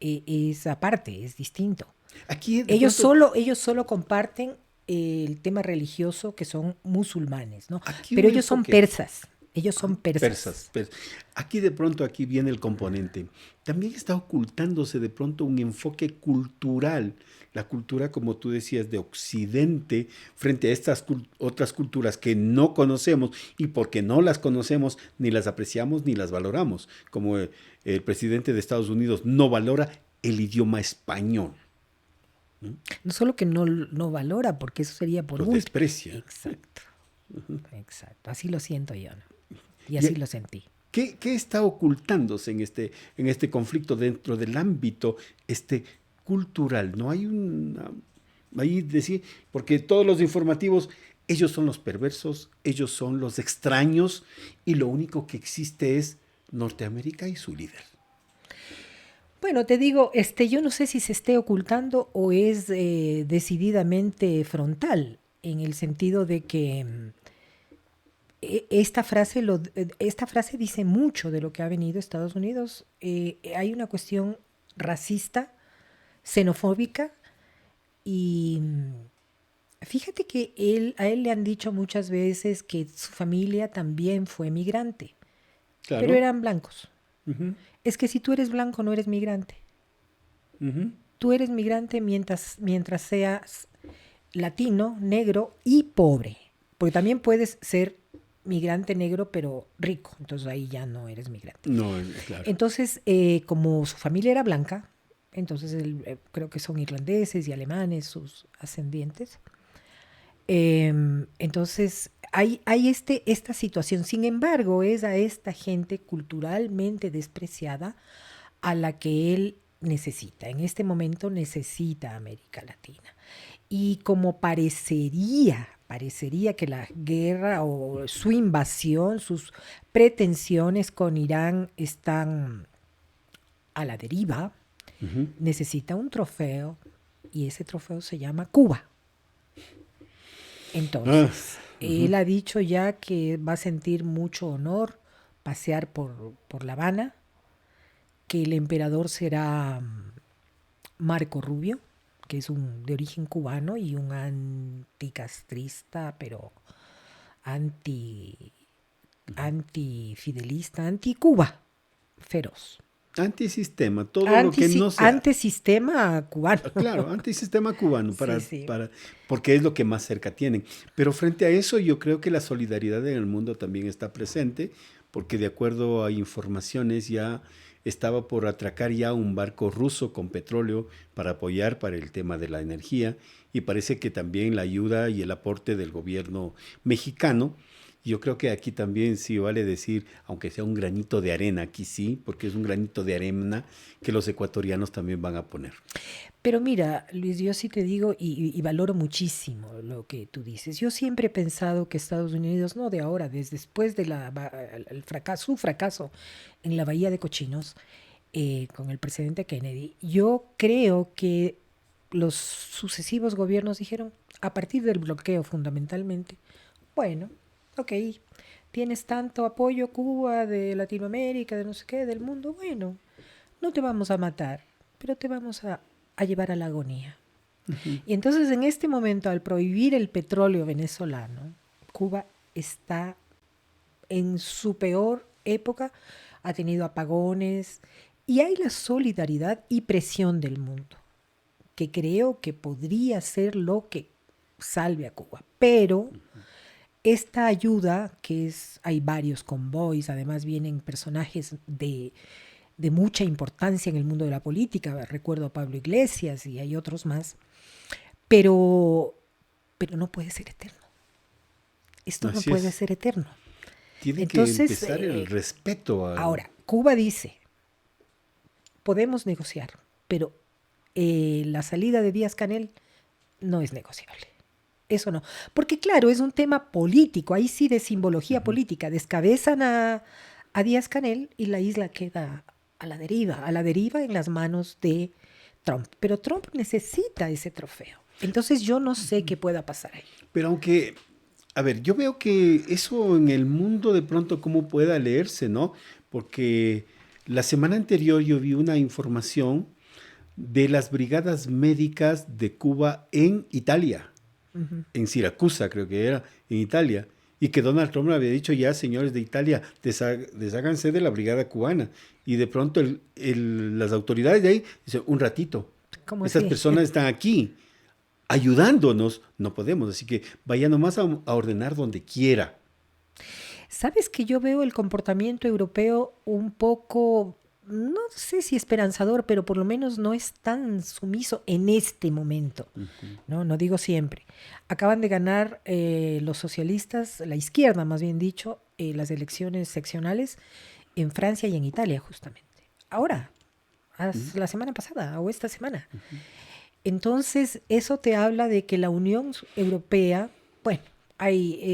Es aparte, es distinto. Aquí de Ellos pronto, solo comparten el tema religioso, que son musulmanes, ¿no? aquí Pero un ellos son enfoque. persas, ellos son Persas, persas. Aquí de pronto, aquí viene el componente. También está ocultándose de pronto un enfoque cultural. La cultura, como tú decías, de Occidente frente a estas otras culturas que no conocemos y porque no las conocemos, ni las apreciamos ni las valoramos. Como el presidente de Estados Unidos no valora el idioma español, No solo que no valora, porque eso sería por lo gusto. desprecia. Exacto, exacto. Así lo siento yo, ¿no? Y Y así lo sentí. ¿qué está ocultándose en este conflicto dentro del ámbito cultural? No hay una... Ahí decir, porque todos los informativos, ellos son los perversos, ellos son los extraños, y lo único que existe es Norteamérica y su líder. Bueno, te digo, yo no sé si se esté ocultando o es decididamente frontal, en el sentido de que esta frase dice mucho de lo que ha venido Estados Unidos. Hay una cuestión racista, xenofóbica, y fíjate que a él le han dicho muchas veces que su familia también fue migrante, pero Claro. eran blancos. Ujú, Es que si tú eres blanco no eres migrante. ujú. Tú eres migrante mientras seas latino, negro y pobre. Porque también puedes ser migrante negro pero rico. Entonces ahí ya no eres migrante. No, claro. Entonces, como su familia era blanca, entonces creo que son irlandeses y alemanes sus ascendientes. Entonces, hay esta situación. Sin embargo, es a esta gente culturalmente despreciada a la que él necesita. En este momento necesita América Latina. Y como parecería que la guerra o su invasión, sus pretensiones con Irán están a la deriva, Ujú. necesita un trofeo y ese trofeo se llama Cuba. Ah, Entonces, ujú. él ha dicho ya que va a sentir mucho honor pasear por La Habana, que el emperador será Marco Rubio, que es de origen cubano y un anticastrista, pero anti, antifidelista, anti-Cuba, feroz. Antisistema, todo lo que no sea. Antisistema cubano. Claro, antisistema cubano, Sí, sí. porque es lo que más cerca tienen. Pero frente a eso, yo creo que la solidaridad en el mundo también está presente, porque de acuerdo a informaciones ya estaba por atracar ya un barco ruso con petróleo para apoyar para el tema de la energía, y parece que también la ayuda y el aporte del gobierno mexicano. Yo creo que aquí también sí vale decir, aunque sea un granito de arena, aquí sí, porque es un granito de arena que los ecuatorianos también van a poner. Pero mira, Luis, yo sí te digo y valoro muchísimo lo que tú dices. Yo siempre he pensado que Estados Unidos, no de ahora, desde después de su fracaso en la Bahía de Cochinos, con el presidente Kennedy, yo creo que los sucesivos gobiernos dijeron, a partir del bloqueo fundamentalmente, bueno, ok, tienes tanto apoyo Cuba, de Latinoamérica, de no sé qué, del mundo, bueno, no te vamos a matar, pero te vamos a llevar a la agonía. Y entonces en este momento, al prohibir el petróleo venezolano, Cuba está en su peor época, ha tenido apagones y hay la solidaridad y presión del mundo, que creo que podría ser lo que salve a Cuba. Pero esta ayuda, hay varios convoys, además vienen personajes de mucha importancia en el mundo de la política, recuerdo a Pablo Iglesias y hay otros más, pero, pero no puede ser eterno. Esto no Así puede es. ser eterno. Tiene que Entonces, empezar el respeto al... ahora, Cuba dice, podemos negociar, pero la salida de Díaz Canel no es negociable. Eso no. Porque claro, es un tema político, ahí sí de simbología política. Descabezan a Díaz-Canel y la isla queda a la deriva en las manos de Trump. Pero Trump necesita ese trofeo. Entonces yo no sé qué pueda pasar ahí. Pero aunque, a ver, yo veo que eso en el mundo de pronto cómo pueda leerse, ¿no? Porque la semana anterior yo vi una información de las brigadas médicas de Cuba en Italia, Ujú. en Siracusa creo que era, en Italia, y que Donald Trump le había dicho ya, señores de Italia, desháganse de la brigada cubana. Y de pronto las autoridades de ahí dicen, un ratito, ¿Cómo estas así? personas están aquí ayudándonos, no podemos, así que vaya nomás a ordenar donde quiera. Sabes que yo veo el comportamiento europeo un poco, no sé si esperanzador, pero por lo menos no es tan sumiso en este momento. No, no digo siempre. Acaban de ganar los socialistas, la izquierda más bien dicho, las elecciones seccionales en Francia y en Italia justamente. Ahora, la semana pasada o esta semana. Entonces, eso te habla de que la Unión Europea, bueno,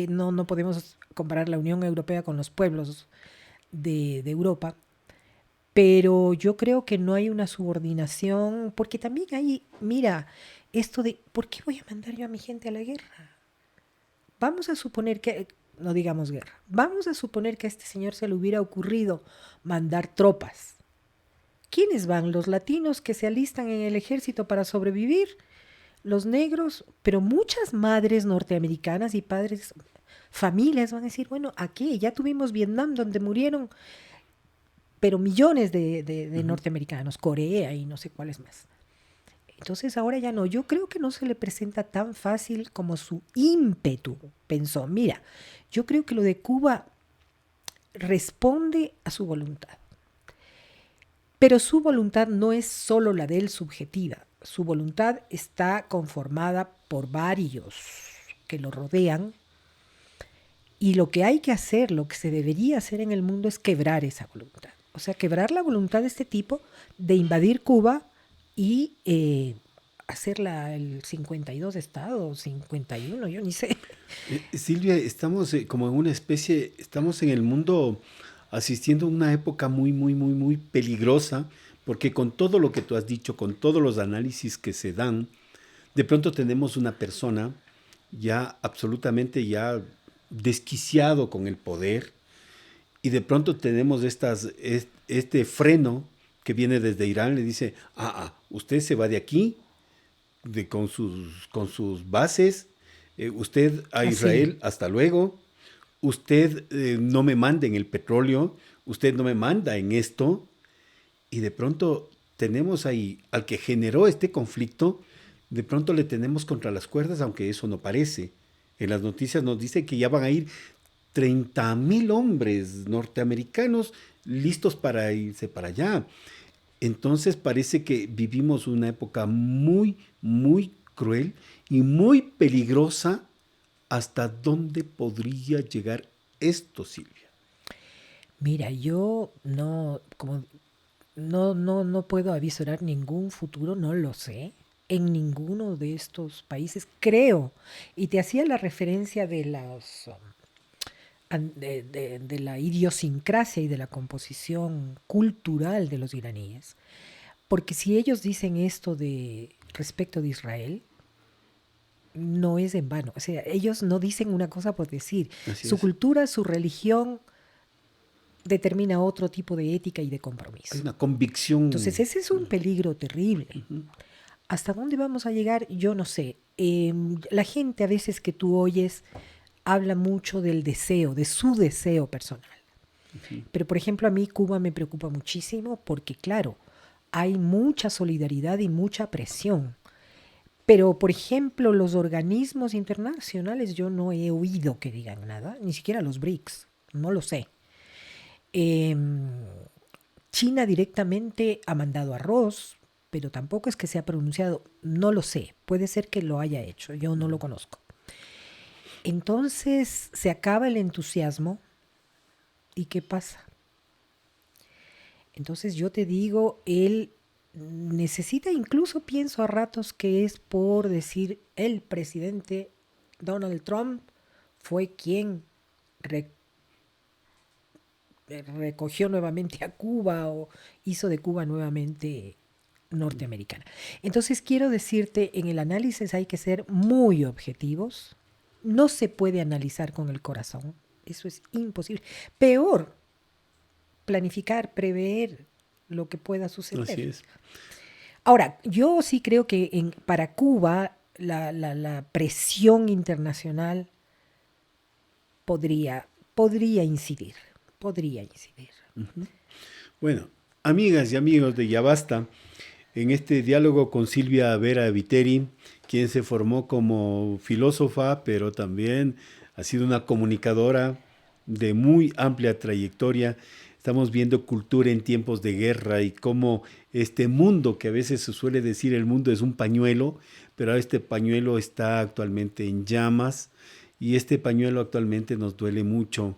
no podemos comparar la Unión Europea con los pueblos de Europa, pero yo creo que no hay una subordinación, porque también hay, mira, esto de, ¿por qué voy a mandar yo a mi gente a la guerra? Vamos a suponer que, no digamos guerra, vamos a suponer que a este señor se le hubiera ocurrido mandar tropas. ¿Quiénes van? Los latinos que se alistan en el ejército para sobrevivir, los negros, pero muchas madres norteamericanas y padres, familias van a decir, bueno, aquí ya tuvimos Vietnam donde murieron, pero millones de norteamericanos, Corea y no sé cuáles más. Entonces ahora ya no, yo creo que no se le presenta tan fácil como su ímpetu pensó. Mira, yo creo que lo de Cuba responde a su voluntad, pero su voluntad no es solo la de él subjetiva, su voluntad está conformada por varios que lo rodean y lo que hay que hacer, lo que se debería hacer en el mundo es quebrar esa voluntad. O sea, quebrar la voluntad de este tipo de invadir Cuba y hacerla el 52 estado, 51, yo ni sé. Silvia, estamos como en una especie, estamos en el mundo asistiendo a una época muy, muy, muy, muy peligrosa, porque con todo lo que tú has dicho, con todos los análisis que se dan, de pronto tenemos una persona ya absolutamente ya desquiciado con el poder, y de pronto tenemos este freno que viene desde Irán, le dice, usted se va de aquí con sus bases, usted a Así. Israel, hasta luego, usted no me manda en el petróleo, usted no me manda en esto, y de pronto tenemos ahí al que generó este conflicto, de pronto le tenemos contra las cuerdas, aunque eso no parece. En las noticias nos dice que ya van a ir 30,000 hombres norteamericanos listos para irse para allá. Entonces parece que vivimos una época muy, muy cruel y muy peligrosa. ¿Hasta dónde podría llegar esto, Silvia? Mira, yo no, como no puedo avisorar ningún futuro, no lo sé, en ninguno de estos países, creo. Y te hacía la referencia de de la idiosincrasia y de la composición cultural de los iraníes. Porque si ellos dicen esto de respecto de Israel, no es en vano. O sea, ellos no dicen una cosa por decir. Así Su es. cultura, su religión determina otro tipo de ética y de Hay compromiso. una convicción. Entonces, ese es un peligro terrible. ¿Hasta dónde vamos a llegar? Yo no sé. La gente a veces que tú oyes habla mucho del deseo, de su deseo personal. Pero, por ejemplo, a mí Cuba me preocupa muchísimo porque, claro, hay mucha solidaridad y mucha presión. Pero, por ejemplo, los organismos internacionales yo no he oído que digan nada, ni siquiera los BRICS, no lo sé. Em, China directamente ha mandado arroz, pero tampoco es que se ha pronunciado, no lo sé, puede ser que lo haya hecho, yo no lo conozco. Entonces se acaba el entusiasmo y ¿qué pasa? Entonces yo te digo, él necesita, incluso pienso a ratos que es por decir el presidente Donald Trump fue quien recogió nuevamente a Cuba o hizo de Cuba nuevamente norteamericana. Entonces quiero decirte, en el análisis hay que ser muy objetivos. No se puede analizar con el corazón. Eso es imposible. Peor, planificar, prever lo que pueda suceder. Así es. Ahora, yo sí creo que para Cuba la presión internacional podría incidir. Podría incidir. Bueno, amigas y amigos de Ya Basta, en este diálogo con Silvia Vera Viteri, quien se formó como filósofa, pero también ha sido una comunicadora de muy amplia trayectoria. Estamos viendo cultura en tiempos de guerra y cómo este mundo, que a veces se suele decir el mundo es un pañuelo, pero este pañuelo está actualmente en llamas y este pañuelo actualmente nos duele mucho.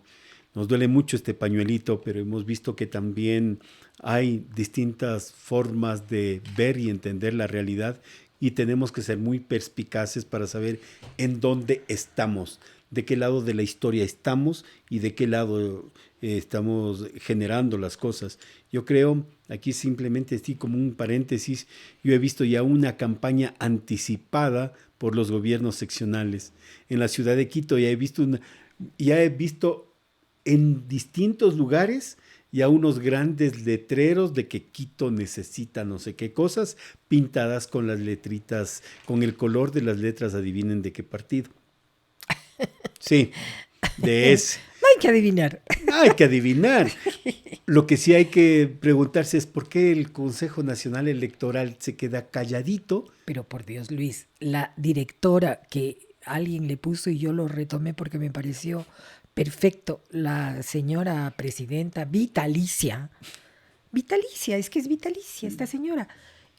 Nos duele mucho este pañuelito, pero hemos visto que también hay distintas formas de ver y entender la realidad y tenemos que ser muy perspicaces para saber en dónde estamos, de qué lado de la historia estamos y de qué lado estamos generando las cosas. Yo creo, aquí simplemente así como un paréntesis, yo he visto ya una campaña anticipada por los gobiernos seccionales. En la ciudad de Quito ya he visto en distintos lugares y a unos grandes letreros de que Quito necesita no sé qué cosas pintadas con las letritas, con el color de las letras, adivinen de qué partido. Sí, de ese. No hay que adivinar. Hay que adivinar. Lo que sí hay que preguntarse es por qué el Consejo Nacional Electoral se queda calladito. Pero por Dios, Luis, la directora que alguien le puso y yo lo retomé porque me pareció perfecto, la señora presidenta vitalicia. Vitalicia, es que es vitalicia esta señora.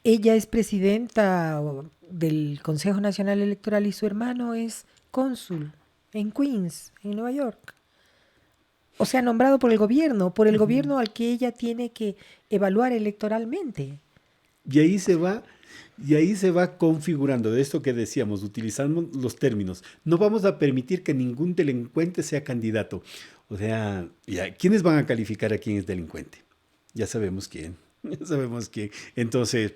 Ella es presidenta del Consejo Nacional Electoral y su hermano es cónsul en Queens, en Nueva York. O sea, nombrado por el gobierno al que ella tiene que evaluar electoralmente. Y ahí se va configurando de esto que decíamos, utilizando los términos. No vamos a permitir que ningún delincuente sea candidato. O sea, ¿quiénes van a calificar a quién es delincuente? Ya sabemos quién. Ya sabemos quién. Entonces,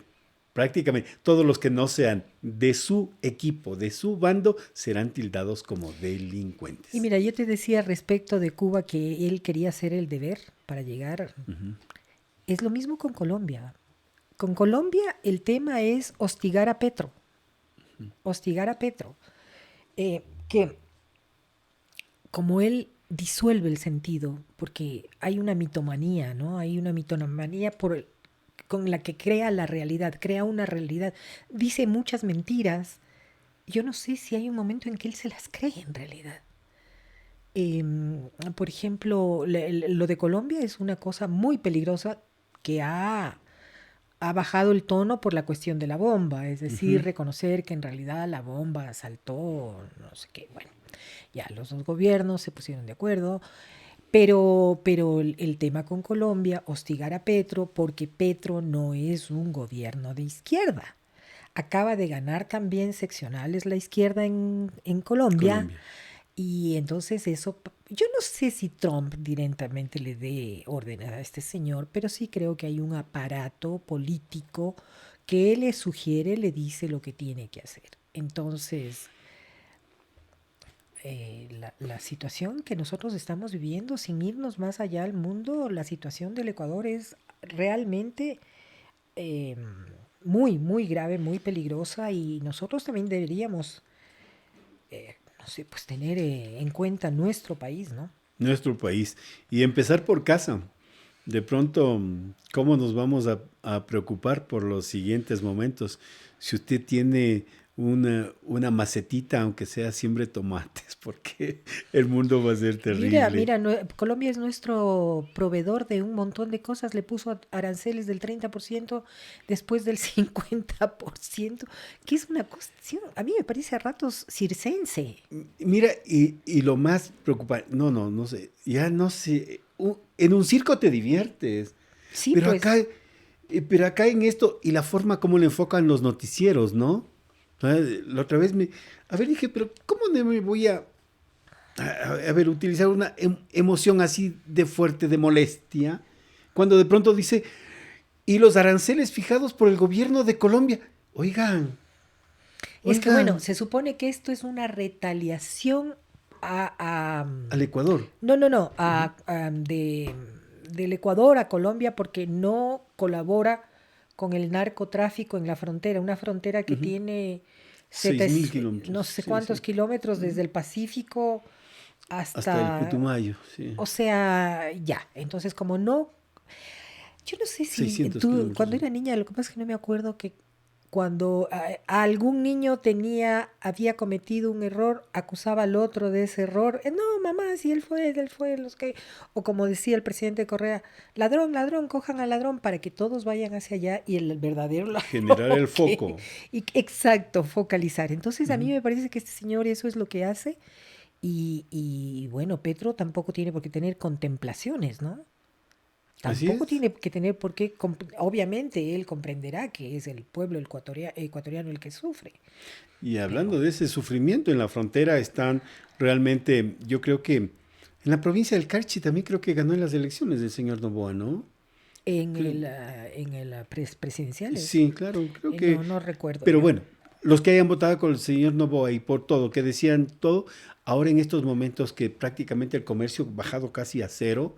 prácticamente todos los que no sean de su equipo, de su bando, serán tildados como delincuentes. Y mira, yo te decía respecto de Cuba que él quería hacer el deber para llegar. Es lo mismo con Colombia. Con Colombia el tema es hostigar a Petro. Hostigar a Petro. Que como él disuelve el sentido, porque hay una mitomanía, ¿no? Hay una mitomanía con la que crea la realidad, crea una realidad. Dice muchas mentiras. Yo no sé si hay un momento en que él se las cree en realidad. Por ejemplo, lo de Colombia es una cosa muy peligrosa que ha bajado el tono por la cuestión de la bomba, es decir, reconocer que en realidad la bomba saltó, no sé qué, bueno, ya los dos gobiernos se pusieron de acuerdo, pero el tema con Colombia, hostigar a Petro, porque Petro no es un gobierno de izquierda. Acaba de ganar también seccionales la izquierda en Colombia. Y entonces eso, yo no sé si Trump directamente le dé órdenes a este señor, pero sí creo que hay un aparato político que le sugiere, le dice lo que tiene que hacer. Entonces, la situación que nosotros estamos viviendo, sin irnos más allá al mundo, la situación del Ecuador es realmente muy, muy grave, muy peligrosa y nosotros también deberíamos no sé, pues tener en cuenta nuestro país, ¿no? Nuestro país. Y empezar por casa. De pronto, ¿cómo nos vamos a preocupar por los siguientes momentos? Si usted tiene una macetita, aunque sea, siembre tomates, porque el mundo va a ser terrible. Mira, Colombia es nuestro proveedor de un montón de cosas. Le puso aranceles del 30%, después del 50%, que es una cuestión, a mí me parece a ratos circense. Mira, y lo más preocupante, no sé, ya no sé, en un circo te diviertes, Sí, pero pues. acá en esto, y la forma como le enfocan los noticieros, ¿no? La otra vez dije, pero ¿cómo no me voy a utilizar una emoción así de fuerte, de molestia, cuando de pronto dice, y los aranceles fijados por el gobierno de Colombia? Oigan, Es que bueno, oigan, se supone que esto es una retaliación a, al Ecuador. no, Ujú. del Ecuador a Colombia porque no colabora con el narcotráfico en la frontera, una frontera que Ujú. tiene 6.000 no kilómetros, sé sí, cuántos sí. kilómetros desde Ujú. el Pacífico Hasta el hasta, Putumayo, sí. o sea, ya. Entonces, como no, yo no sé si 600 tú, kilómetros. cuando era niña, lo que pasa es que no me acuerdo que cuando algún niño había cometido un error, acusaba al otro de ese error. No, mamá, si él fue, los que... O como decía el presidente Correa, ladrón, ladrón, cojan al ladrón para que todos vayan hacia allá y el verdadero Generar ladrón el foco. exacto, focalizar. Entonces a mí Ujú. me parece que este señor eso es lo que hace y bueno, Petro tampoco tiene por qué tener contemplaciones, ¿no? Así Tampoco es. tiene que tener por qué, obviamente él comprenderá que es el pueblo ecuatoriano el que sufre, Y pero hablando de ese sufrimiento en la frontera, están realmente, yo creo que en la provincia del Carchi también creo que ganó en las elecciones el señor Noboa, ¿no? Creo- en el presidenciales, sí, claro, creo que, no recuerdo pero yo. bueno, los que hayan votado con el señor Noboa y por todo, que decían todo, ahora en estos momentos que prácticamente el comercio ha bajado casi a cero,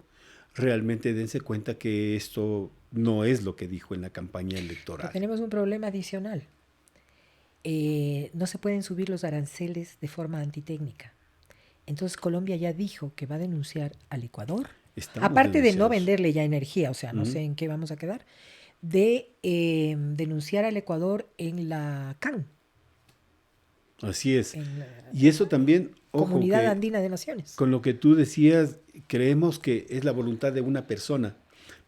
realmente dense cuenta que esto no es lo que dijo en la campaña Pero electoral. tenemos un problema adicional. No se pueden subir los aranceles de forma antitécnica. Entonces Colombia ya dijo que va a denunciar al Ecuador, Estamos aparte de no denunciados. venderle ya energía, o sea, no Ujú. sé en qué vamos a quedar, de denunciar al Ecuador en la CAN, Así es. en la Y eso también, ojo, Comunidad que Andina de Naciones. con lo que tú decías, creemos que es la voluntad de una persona,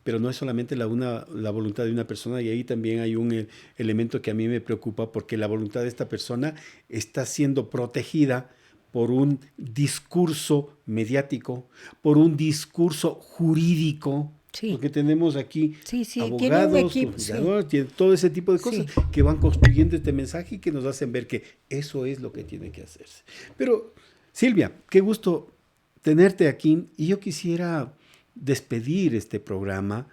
pero no es solamente la voluntad de una persona, y ahí también hay un elemento que a mí me preocupa, porque la voluntad de esta persona está siendo protegida por un discurso mediático, por un discurso jurídico, Sí, porque tenemos aquí sí, sí, tiene un abogados, equipo, sí, conspiradores, tiene todo ese tipo de cosas sí. que van construyendo este mensaje y que nos hacen ver que eso es lo que tiene que hacerse. Pero, Silvia, qué gusto tenerte aquí y yo quisiera despedir este programa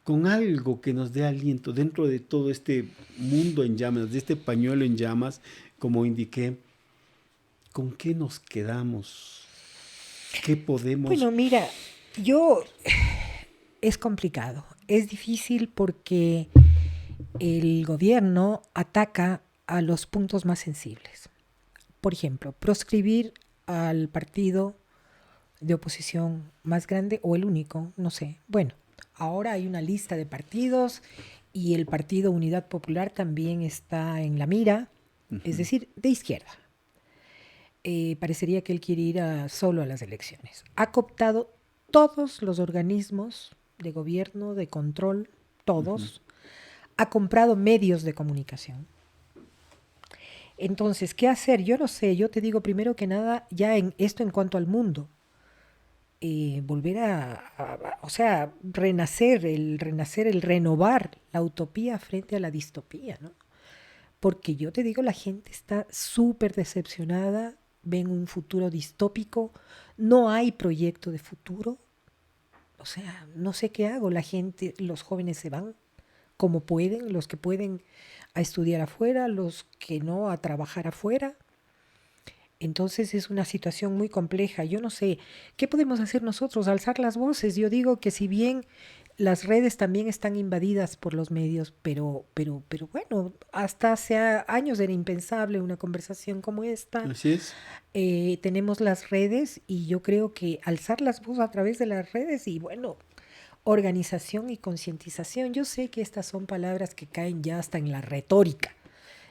con algo que nos dé aliento dentro de todo este mundo en llamas, de este pañuelo en llamas, como indiqué, ¿con qué nos quedamos? ¿Qué podemos? Bueno, mira, yo es complicado, es difícil porque el gobierno ataca a los puntos más sensibles. Por ejemplo, proscribir al partido de oposición más grande o el único, no sé. Bueno, ahora hay una lista de partidos y el Partido Unidad Popular también está en la mira, es decir, de izquierda. Parecería que él quiere ir solo a las elecciones. Ha cooptado todos los organismos de gobierno, de control, todos. Ha comprado medios de comunicación. Entonces, ¿qué hacer? Yo no sé, yo te digo primero que nada, ya en esto en cuanto al mundo, volver o sea, renacer, el renovar la utopía frente a la distopía, ¿no? Porque yo te digo, la gente está súper decepcionada, ven un futuro distópico, no hay proyecto de futuro, o sea, no sé qué hago, la gente, los jóvenes se van como pueden, los que pueden a estudiar afuera, los que no a trabajar afuera. Entonces es una situación muy compleja. Yo no sé, ¿qué podemos hacer nosotros? Alzar las voces. Yo digo que si bien las redes también están invadidas por los medios, pero bueno, hasta hace años era impensable una conversación como esta. Así es. Tenemos las redes y yo creo que alzar las voces a través de las redes y bueno, organización y concientización. Yo sé que estas son palabras que caen ya hasta en la retórica,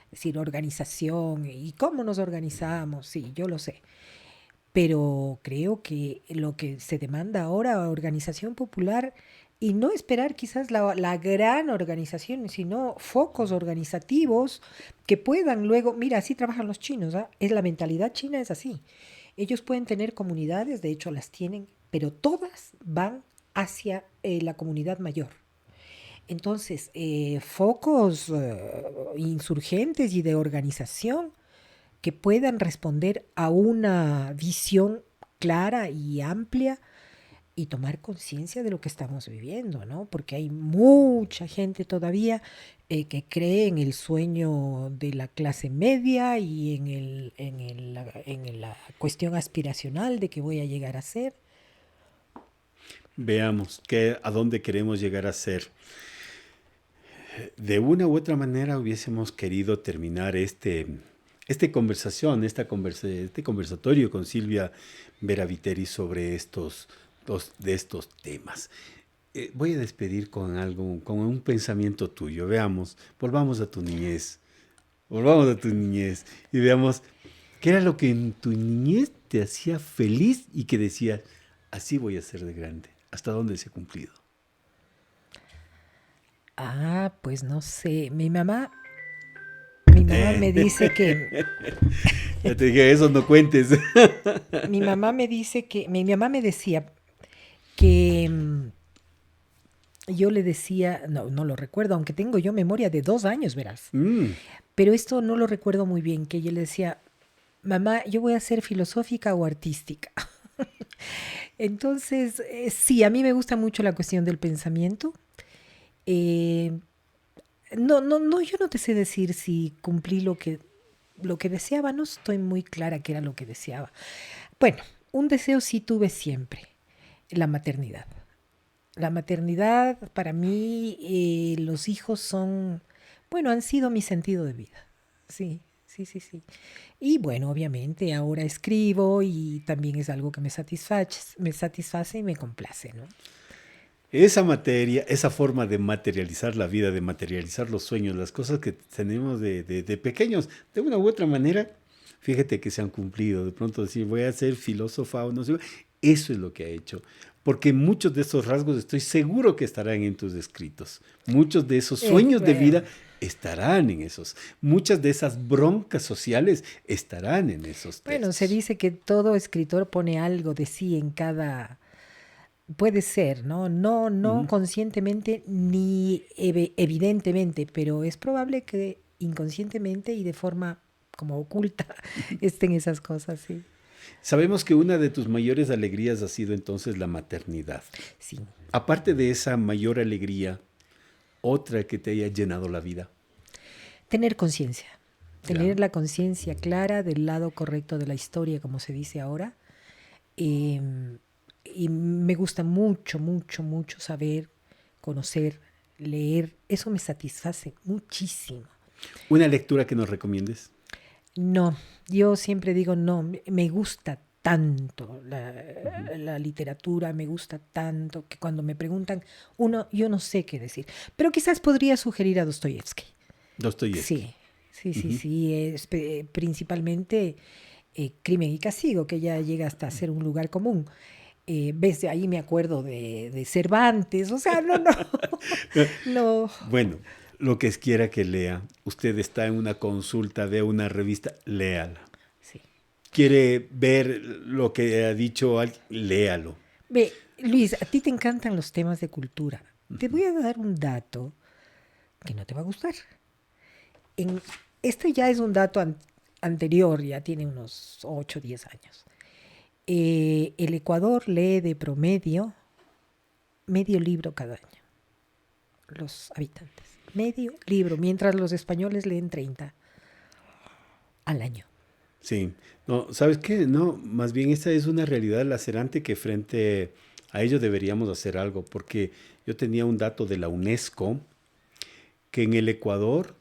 es decir, organización y cómo nos organizamos, sí, yo lo sé. Pero creo que lo que se demanda ahora, organización popular, y no esperar quizás la gran organización, sino focos organizativos que puedan luego, mira, así trabajan los chinos, ¿ah? Es la mentalidad china, es así. Ellos pueden tener comunidades, de hecho las tienen, pero todas van hacia la comunidad mayor. Entonces, focos insurgentes y de organización que puedan responder a una visión clara y amplia y tomar conciencia de lo que estamos viviendo, ¿no? Porque hay mucha gente todavía que cree en el sueño de la clase media y en la cuestión aspiracional de que voy a llegar a ser. Veamos a dónde queremos llegar a ser. De una u otra manera hubiésemos querido terminar este conversatorio con Silvia Beraviteri sobre de estos temas. Voy a despedir con algo, con un pensamiento tuyo. Veamos, volvamos a tu niñez y veamos qué era lo que en tu niñez te hacía feliz y que decías, así voy a ser de grande. ¿Hasta dónde se ha cumplido? Ah, pues no sé. Mi mamá me dice que, Ya te dije, eso no cuentes. mi mamá me decía que yo le decía, no, no lo recuerdo, aunque tengo yo memoria de 2 años, verás. Mm, Pero esto no lo recuerdo muy bien, que ella le decía, mamá, yo voy a ser filosófica o artística. Entonces, sí, a mí me gusta mucho la cuestión del pensamiento. Eh, no, no, no, yo no te sé decir si cumplí lo que deseaba, no estoy muy clara qué era lo que deseaba. Bueno, un deseo sí tuve siempre, la maternidad. La maternidad, para mí, los hijos son, bueno, han sido mi sentido de vida. Sí, sí, sí, sí. Y bueno, obviamente ahora escribo y también es algo que me satisface y me complace, ¿no? esa materia, esa forma de materializar la vida, de materializar los sueños, las cosas que tenemos de pequeños, de una u otra manera, fíjate que se han cumplido. De pronto decir, voy a ser filósofa o no sé, eso es lo que ha hecho. Porque muchos de esos rasgos estoy seguro que estarán en tus escritos. Muchos de esos sueños de Bueno, vida estarán en esos. Muchas de esas broncas sociales estarán en esos bueno, se textos. dice que todo escritor pone algo de sí en cada. Puede ser, ¿no? No, no Ujú. conscientemente ni evidentemente, pero es probable que inconscientemente y de forma como oculta estén esas cosas, sí. Sabemos que una de tus mayores alegrías ha sido entonces la maternidad. Sí. Aparte de esa mayor alegría, otra que te haya llenado la vida. Tener conciencia. ¿Ya? Tener la conciencia clara del lado correcto de la historia, como se dice ahora. Em, y me gusta mucho, mucho, mucho saber, conocer, leer. Eso me satisface muchísimo. Una lectura que nos recomiendes. No, yo siempre digo no, me gusta tanto Ujú. la literatura, me gusta tanto que cuando me preguntan uno, yo no sé qué decir. Pero quizás podría sugerir a Dostoyevsky. Dostoyevsky. Sí, sí, sí, Ujú. sí, principalmente Crimen y Castigo, que ya llega hasta ser un lugar común. Ves, de ahí me acuerdo de Cervantes, o sea, no, no, no, Bueno, lo que quiera que lea, usted está en una consulta, vea una revista, léala. sí. Quiere ver lo que ha dicho alguien, léalo. Ve, Luis, a ti te encantan los temas de cultura. Te voy a dar un dato que no te va a gustar. En, este ya es un dato anterior, ya tiene unos 8 o 10 años. El Ecuador lee de promedio medio libro cada año, los habitantes. Medio libro, mientras los españoles leen 30 al año. Sí, no, ¿sabes qué? No, más bien esta es una realidad lacerante que frente a ello deberíamos hacer algo, porque yo tenía un dato de la UNESCO que en el Ecuador,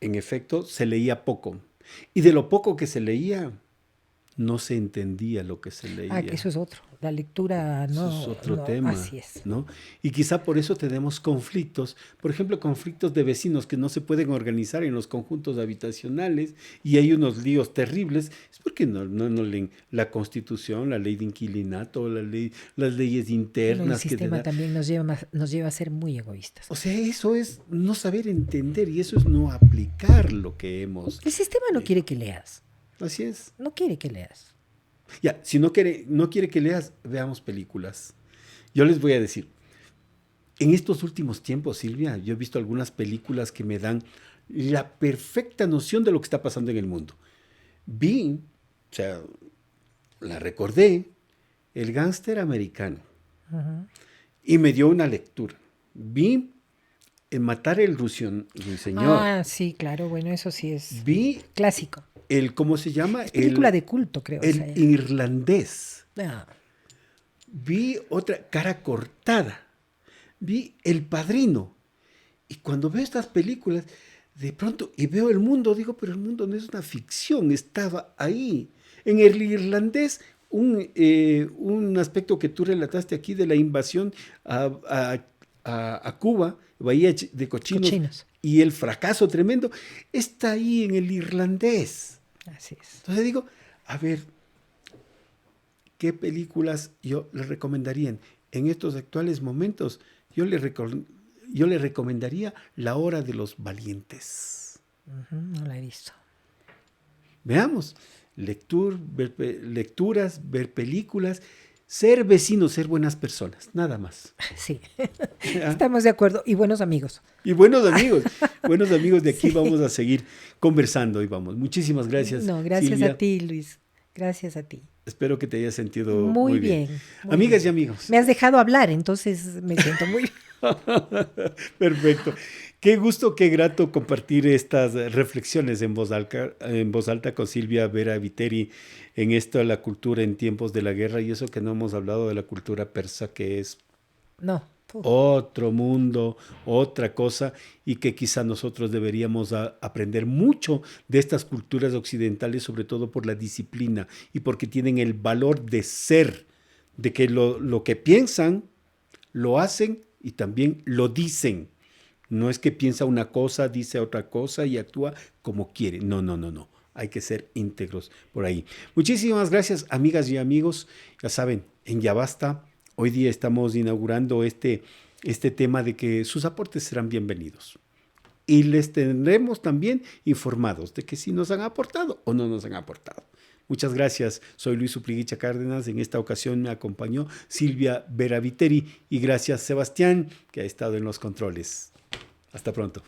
en efecto, se leía poco. Y de lo poco que se leía, no se entendía lo que se Ah, que leía. eso es otro. La lectura Eso es no, otro no, tema, así es. ¿no? Y quizá por eso tenemos conflictos, por ejemplo, conflictos de vecinos que no se pueden organizar en los conjuntos habitacionales y hay unos líos terribles, es porque no leen la Constitución, la ley de inquilinato, las leyes Bueno, el internas que te sistema da. también nos lleva a ser muy egoístas. O sea, eso es no saber entender y eso es no aplicar lo que hemos. El sistema no eh, quiere que leas. Así es. No quiere que leas. Ya, si no quiere que leas, veamos películas. Yo les voy a decir, En estos últimos tiempos, Silvia, yo he visto algunas películas que me dan la perfecta noción de lo que está pasando en el mundo. Vi, o sea, la recordé, El gángster americano, y me dio una lectura. Vi Matar el ruiseñor. Ah, sí, claro, bueno, eso sí es Vi clásico. ¿cómo se llama? Es película de culto, creo. El Esa. irlandés. Ah, Vi otra, Cara cortada. Vi El Padrino. Y cuando veo estas películas, de pronto, y veo el mundo, digo, pero el mundo no es una ficción, estaba ahí. En el irlandés, un aspecto que tú relataste aquí de la invasión a Cuba, Bahía de Cochinos, Cochinos. y el fracaso tremendo, está ahí en el irlandés. Así es. Entonces digo, a ver, ¿qué películas yo le recomendaría en estos actuales momentos? Yo le recomendaría La Hora de los Valientes. No la he visto. Veamos, lecturas, ver películas, ser vecinos, ser buenas personas, nada más. Sí, ¿Ah? estamos de acuerdo. Y buenos amigos. Y buenos amigos de aquí sí. Vamos a seguir conversando y vamos. Muchísimas gracias. No, gracias Silvia. A ti, Luis. Gracias a ti. Espero que te hayas sentido muy bien. Muy Amigas bien. Y amigos. Me has dejado hablar, entonces me siento muy bien. Perfecto. Qué gusto, qué grato compartir estas reflexiones en voz alta con Silvia Vera Viteri en esto de la cultura en tiempos de la guerra y eso que no hemos hablado de la cultura persa que es otro mundo, otra cosa y que quizá nosotros deberíamos aprender mucho de estas culturas occidentales, sobre todo por la disciplina y porque tienen el valor de ser, de que lo que piensan, lo hacen y también lo dicen. No es que piensa una cosa, dice otra cosa y actúa como quiere. No. Hay que ser íntegros por ahí. Muchísimas gracias, amigas y amigos. Ya saben, en Ya Basta, hoy día estamos inaugurando este tema de que sus aportes serán bienvenidos. Y les tendremos también informados de que si nos han aportado o no nos han aportado. Muchas gracias. Soy Luis Upliguicha Cárdenas. En esta ocasión me acompañó Silvia Vera Viteri y gracias Sebastián, que ha estado en los controles. Hasta pronto.